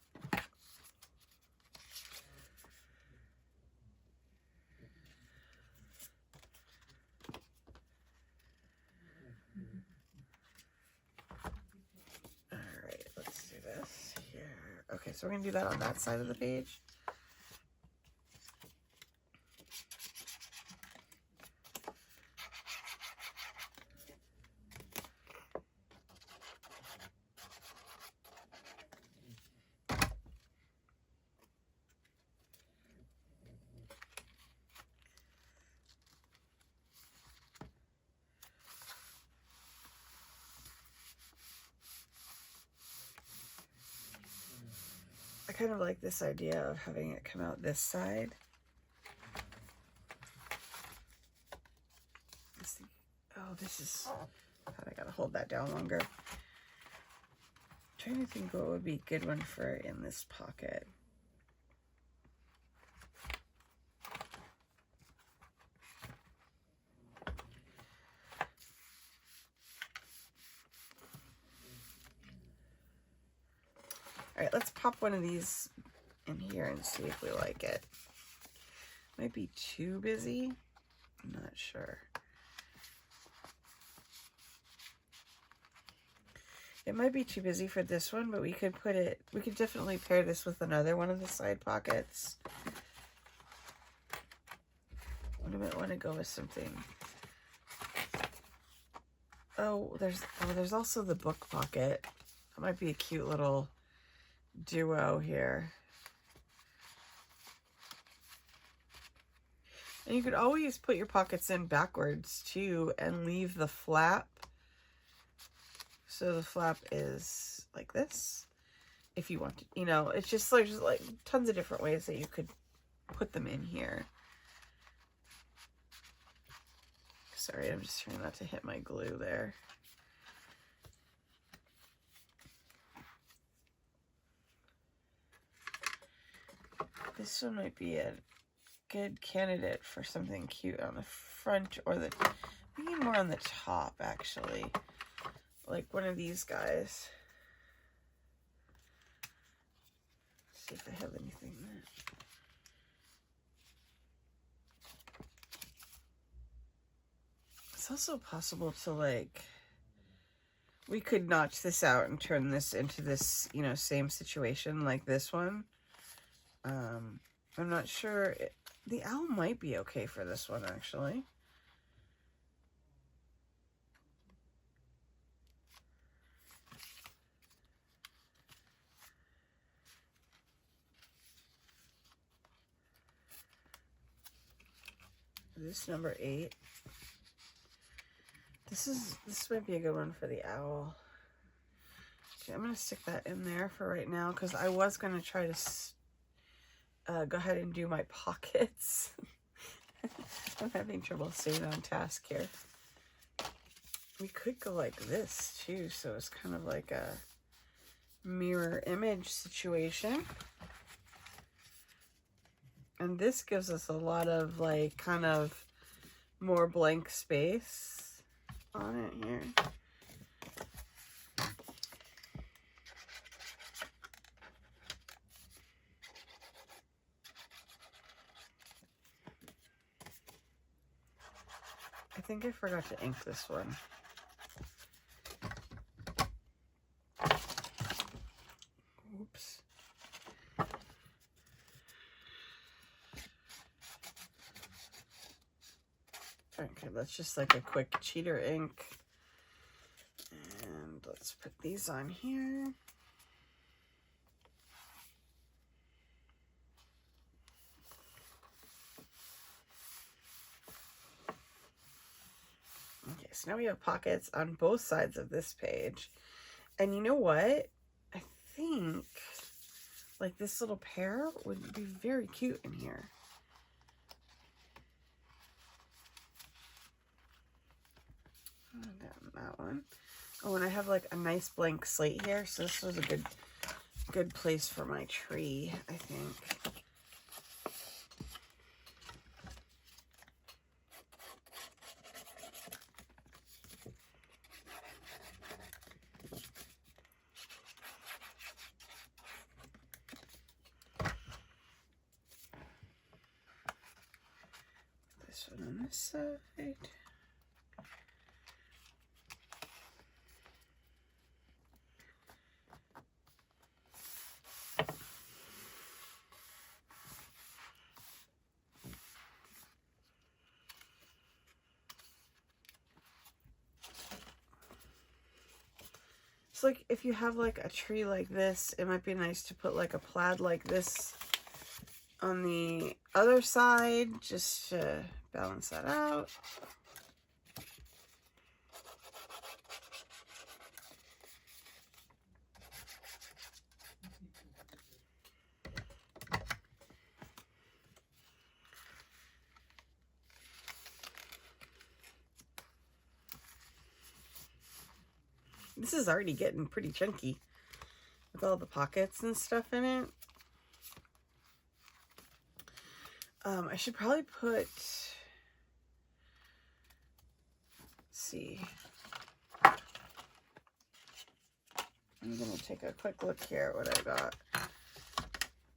Okay, so we're going to do that on that side of the page. I kind of like this idea of having it come out this side. Oh, this is, God, I gotta hold that down longer. I'm trying to think what would be a good one for in this pocket. All right, let's pop one of these in here and see if we like it. Might be too busy. I'm not sure. It might be too busy for this one, but we could definitely pair this with another one of the side pockets. I might want to go with something. Oh, there's also the book pocket. That might be a cute little duo here. And you could always put your pockets in backwards too and leave the flap. So the flap is like this. If you want to, you know, it's just like tons of different ways that you could put them in here. Sorry, I'm just trying not to hit my glue there. This one might be a good candidate for something cute on the front, or maybe more on the top, actually. Like one of these guys. Let's see if I have anything there. It's also possible to, like, we could notch this out and turn this into this, you know, same situation like this one. I'm not sure. The owl might be okay for this one, actually. This number 8. This might be a good one for the owl. Okay, I'm gonna stick that in there for right now because I was gonna try to go ahead and do my pockets. I'm having trouble staying on task here. We could go like this too, so it's kind of like a mirror image situation. And this gives us a lot of, like, kind of more blank space on it here. I think I forgot to ink this one. Oops. Okay, that's just like a quick cheater ink. And let's put these on here. Okay, so now we have pockets on both sides of this page. And you know what? I think like this little pair would be very cute in here. That one. Oh, and I have like a nice blank slate here, so this was a good place for my tree, I think. This one on this side. So like if you have like a tree like this, it might be nice to put like a plaid like this on the other side just to balance that out. This is already getting pretty chunky with all the pockets and stuff in it. I should probably put, let's see. I'm gonna take a quick look here at what I got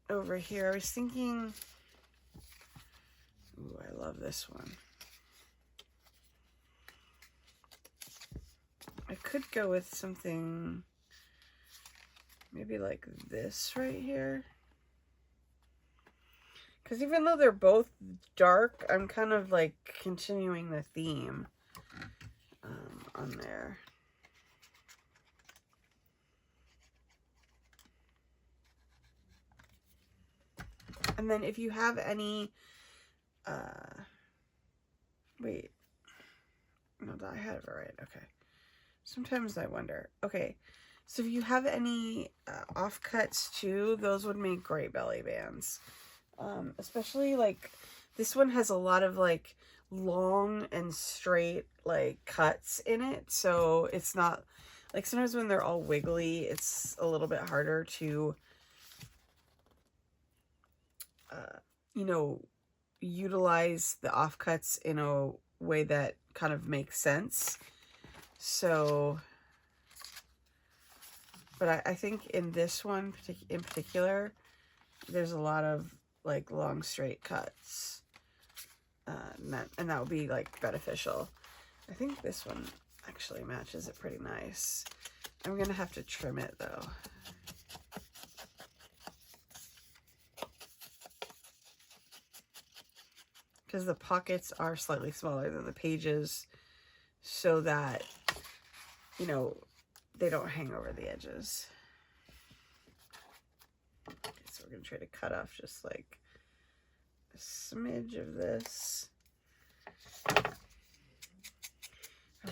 over here. I was thinking, ooh, I love this one. I could go with something maybe like this right here. Because even though they're both dark, I'm kind of like continuing the theme on there. And then if you have any, wait, no, I had it right, okay. Sometimes I wonder. Okay, so if you have any offcuts too, those would make great belly bands. Especially like this one has a lot of like long and straight like cuts in it, so it's not like, sometimes when they're all wiggly, it's a little bit harder to you know, utilize the offcuts in a way that kind of makes sense. So, but I think in this one in particular, there's a lot of like long straight cuts, and that would be like beneficial. I think this one actually matches it pretty nice. I'm gonna have to trim it though. Because the pockets are slightly smaller than the pages, so that, you know, they don't hang over the edges. Okay, so we're going to try to cut off just like a smidge of this. I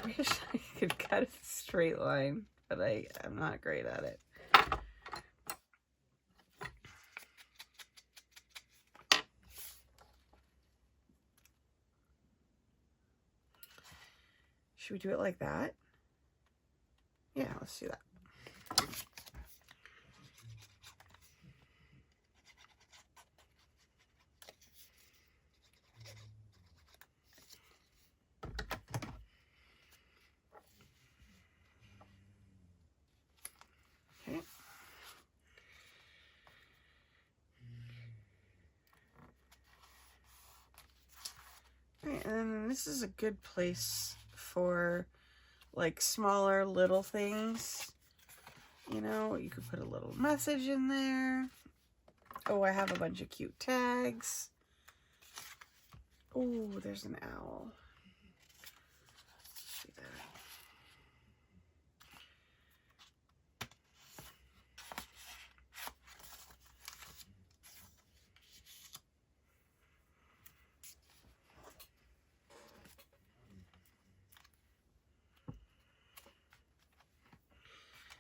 wish I could cut a straight line, but I'm not great at it. Should we do it like that? Yeah, let's do that. Okay. All right, and then this is a good place for like smaller little things. You know, you could put a little message in there. Oh, I have a bunch of cute tags. Oh, there's an owl. See that?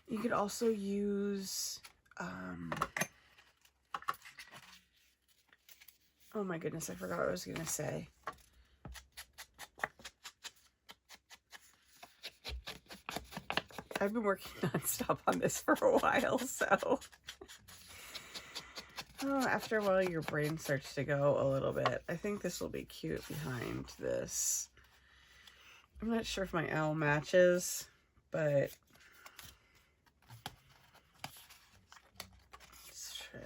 You could also use, oh my goodness, I forgot what I was going to say. I've been working nonstop on this for a while, so. Oh, after a while, your brain starts to go a little bit. I think this will be cute behind this. I'm not sure if my owl matches, but let's try.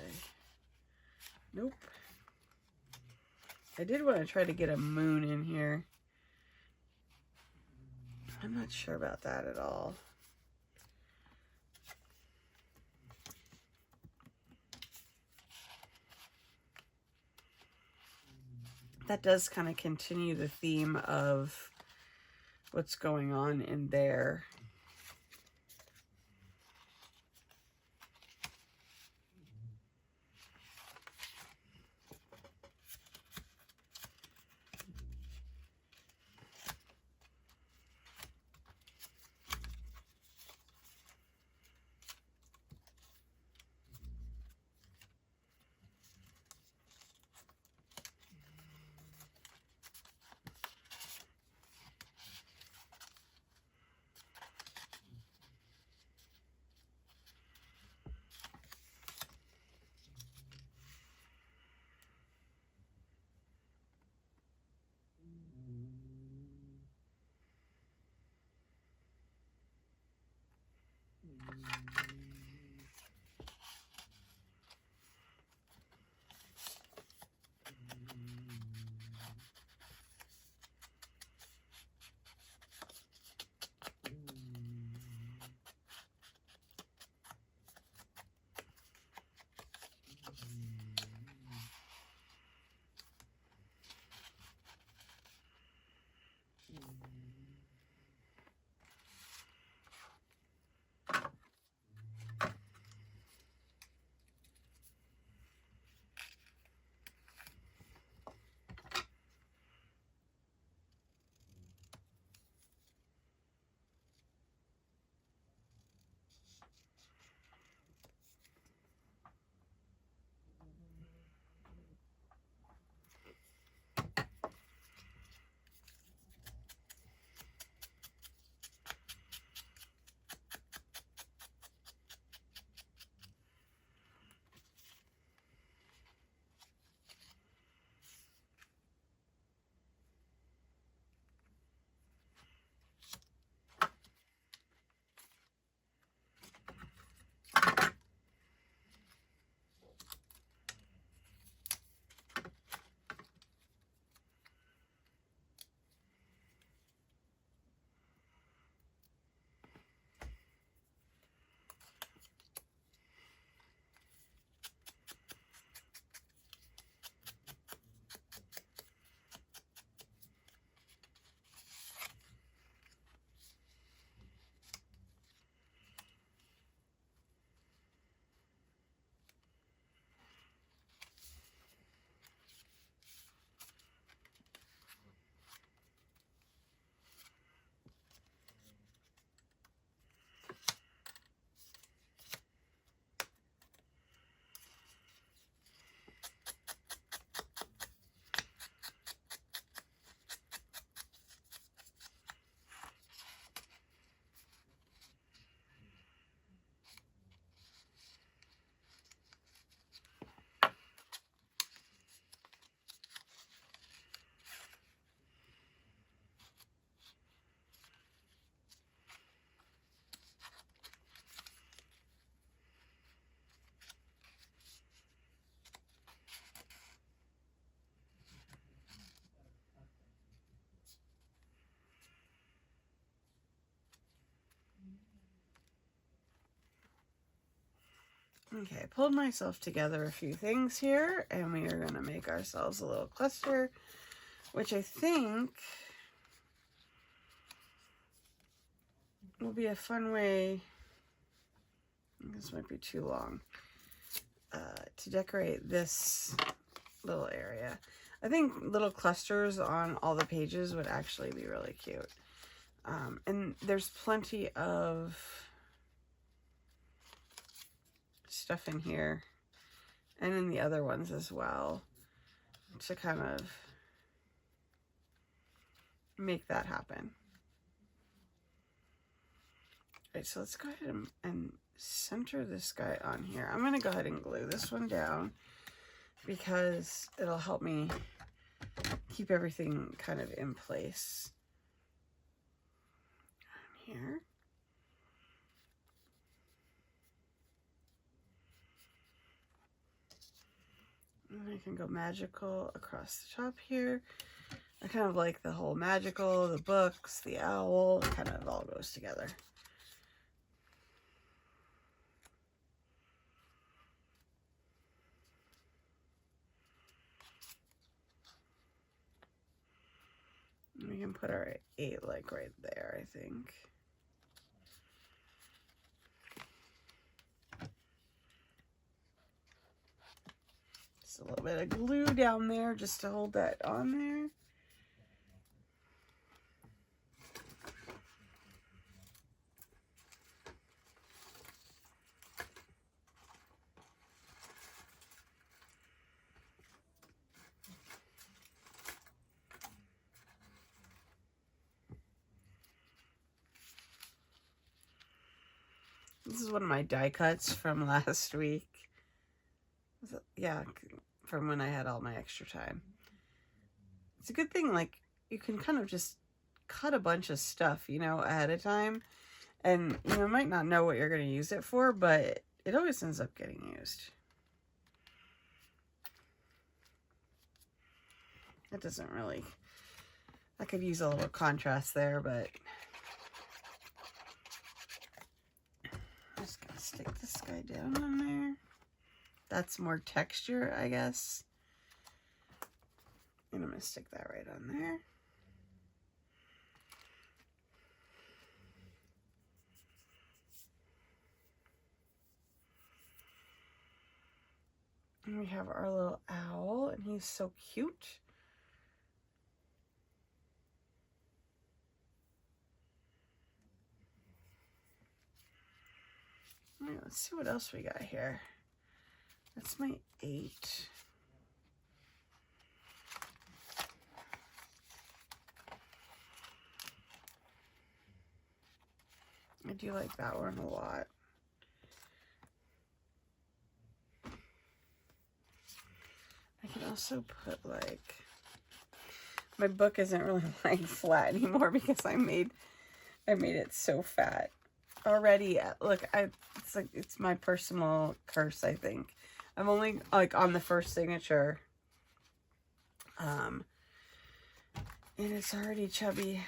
Nope. I did want to try to get a moon in here. I'm not sure about that at all. That does kind of continue the theme of what's going on in there. Okay, I pulled myself together a few things here, and we are going to make ourselves a little cluster, which I think will be a fun way, this might be too long, to decorate this little area. I think little clusters on all the pages would actually be really cute. And there's plenty of stuff in here and in the other ones as well to kind of make that happen. All right, so let's go ahead and center this guy on here. I'm going to go ahead and glue this one down because it'll help me keep everything kind of in place. Here. And I can go magical across the top here. I kind of like the whole magical, the books, the owl, it kind of all goes together. We can put our 8 like right there, I think. Just a little bit of glue down there just to hold that on there. This is one of my die cuts from last week. Yeah, from when I had all my extra time. It's a good thing, like, you can kind of just cut a bunch of stuff, you know, ahead of time. And you might not know what you're going to use it for, but it always ends up getting used. It doesn't really, I could use a little contrast there, but I'm just going to stick this guy down on there. That's more texture, I guess. And I'm going to stick that right on there. And we have our little owl, and he's so cute. All right, let's see what else we got here. That's my 8. I do like that one a lot. I can also put like, my book isn't really like flat anymore because I made it so fat already. Look, it's my personal curse, I think. I'm only like on the first signature. And it's already chubby.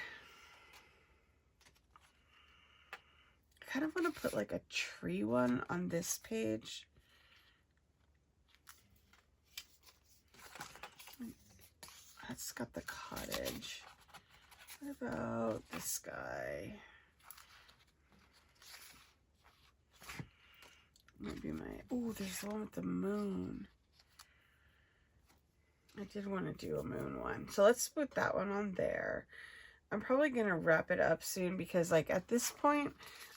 I kind of want to put like a tree one on this page. That's got the cottage. What about this guy? Maybe my, oh, there's the one with the moon. I did want to do a moon one. So let's put that one on there. I'm probably going to wrap it up soon because like at this point,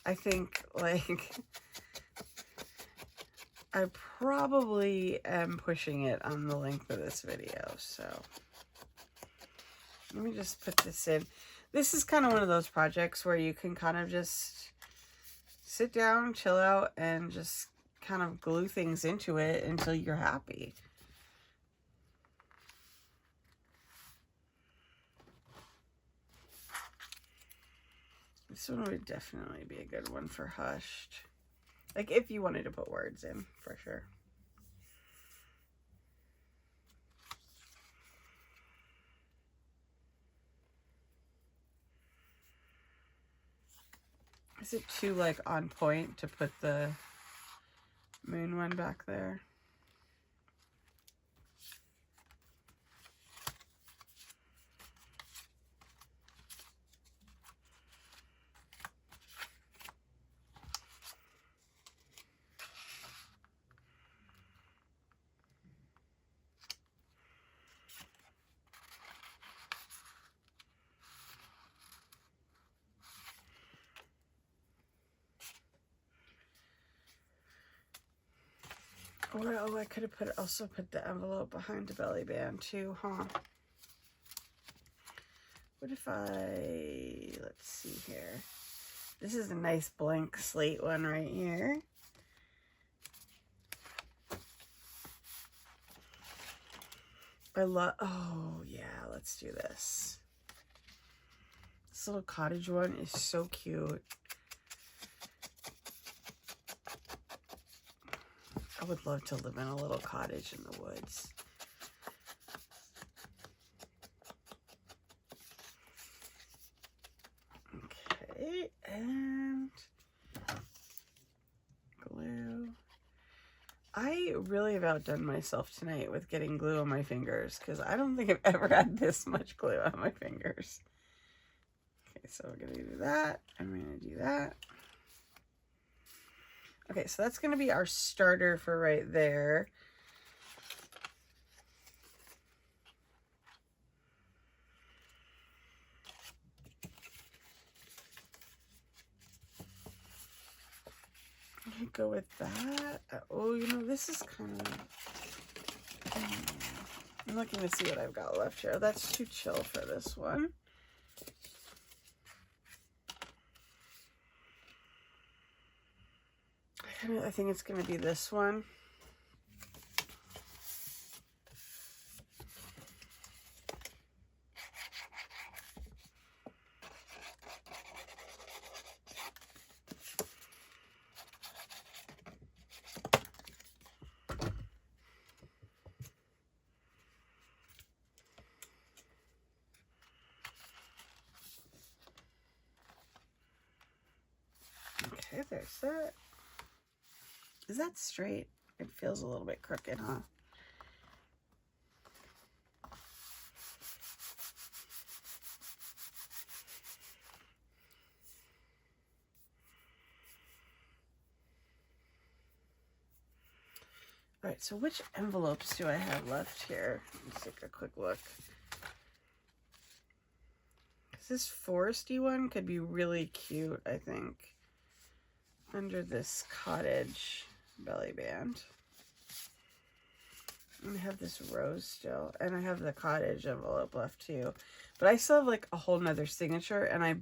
I think like I probably am pushing it on the length of this video. So let me just put this in. This is kind of one of those projects where you can kind of just sit down, chill out, and just kind of glue things into it until you're happy. This one would definitely be a good one for hushed. Like if you wanted to put words in, for sure. Is it too like on point to put the moon one back there? Or, oh, I could have also put the envelope behind the belly band too, huh? What if let's see here. This is a nice blank slate one right here. Oh yeah, let's do this. This little cottage one is so cute. I would love to live in a little cottage in the woods. Okay, and glue. I really have outdone myself tonight with getting glue on my fingers because I don't think I've ever had this much glue on my fingers. Okay, so we're gonna do that. I'm gonna do that. Okay, so that's gonna be our starter for right there. I'm gonna go with that. Oh, you know, this is kind of... I'm looking to see what I've got left here. That's too chill for this one. I think it's going to be this one. Okay, there's that. Is that straight? It feels a little bit crooked, huh? All right, so which envelopes do I have left here? Let's take a quick look. This foresty one could be really cute, I think, under this cottage belly band. I have this rose still, and I have the cottage envelope left too. But I still have like a whole nother signature, and I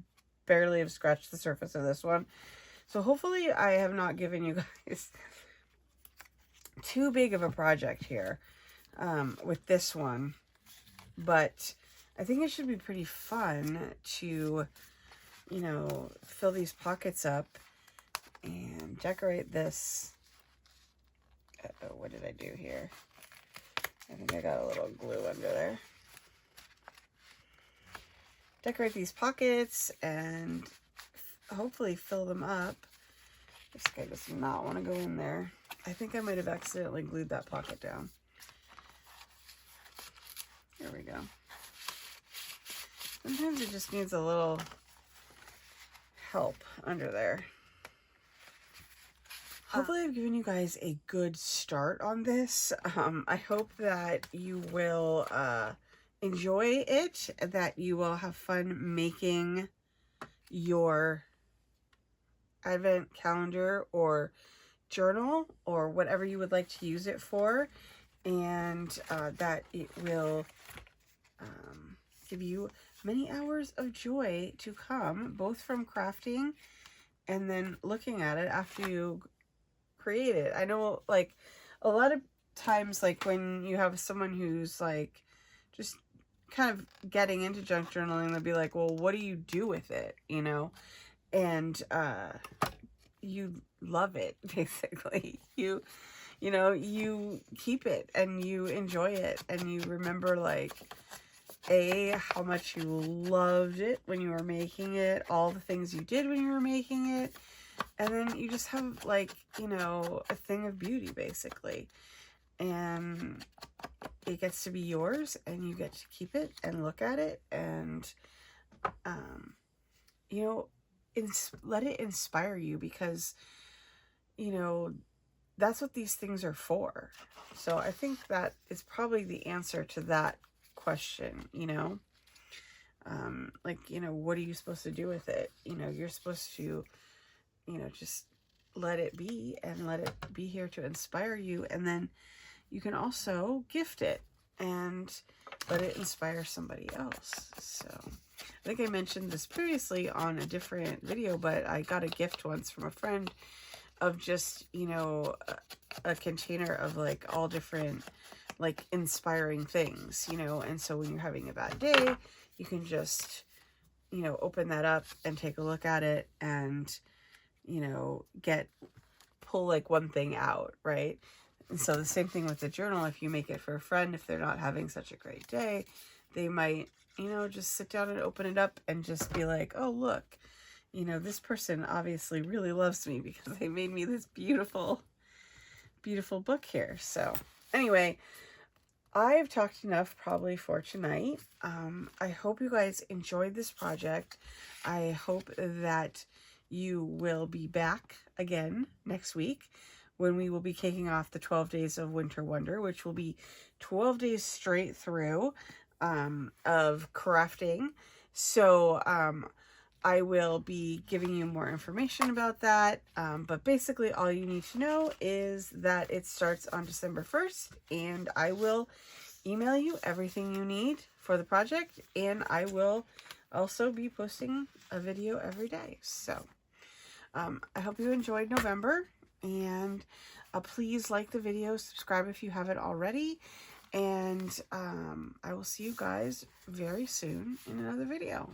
barely have scratched the surface of this one. So hopefully I have not given you guys too big of a project here with this one. But I think it should be pretty fun to, you know, fill these pockets up and decorate this. Uh-oh, what did I do here? I think I got a little glue under there. Decorate these pockets and hopefully fill them up. This guy does not want to go in there. I think I might have accidentally glued that pocket down. There we go. Sometimes it just needs a little help under there. Hopefully I've given you guys a good start on this. I hope that you will enjoy it, that you will have fun making your advent calendar or journal or whatever you would like to use it for, and that it will give you many hours of joy to come, both from crafting and then looking at it after you create it. I know, like, a lot of times, like, when you have someone who's, like, just kind of getting into junk journaling, they'll be like, well, what do you do with it, you know? And you love it, basically. You know, you keep it and you enjoy it, and you remember, like, how much you loved it when you were making it, all the things you did when you were making it, and then you just have, like, you know, a thing of beauty, basically, and it gets to be yours, and you get to keep it and look at it, and you know, let it inspire you, because, you know, that's what these things are for. So I think that is probably the answer to that question, you know. Like, you know, what are you supposed to do with it? You know, you're supposed to, you know, just let it be, and let it be here to inspire you, and then you can also gift it and let it inspire somebody else. So I think I mentioned this previously on a different video, but I got a gift once from a friend of just, you know, a container of, like, all different, like, inspiring things, you know. And so when you're having a bad day, you can just, you know, open that up and take a look at it, and, you know, pull like one thing out, right? And so the same thing with the journal. If you make it for a friend, if they're not having such a great day, they might, you know, just sit down and open it up and just be like, oh, look, you know, this person obviously really loves me because they made me this beautiful, beautiful book here. So anyway, I've talked enough probably for tonight. I hope you guys enjoyed this project. I hope that you will be back again next week, when we will be kicking off the 12 days of Winter Wonder, which will be 12 days straight through of crafting. So I will be giving you more information about that. But basically all you need to know is that it starts on December 1st, and I will email you everything you need for the project, and I will also be posting a video every day. So I hope you enjoyed November, and please like the video, subscribe if you haven't already, and I will see you guys very soon in another video.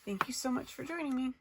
Thank you so much for joining me.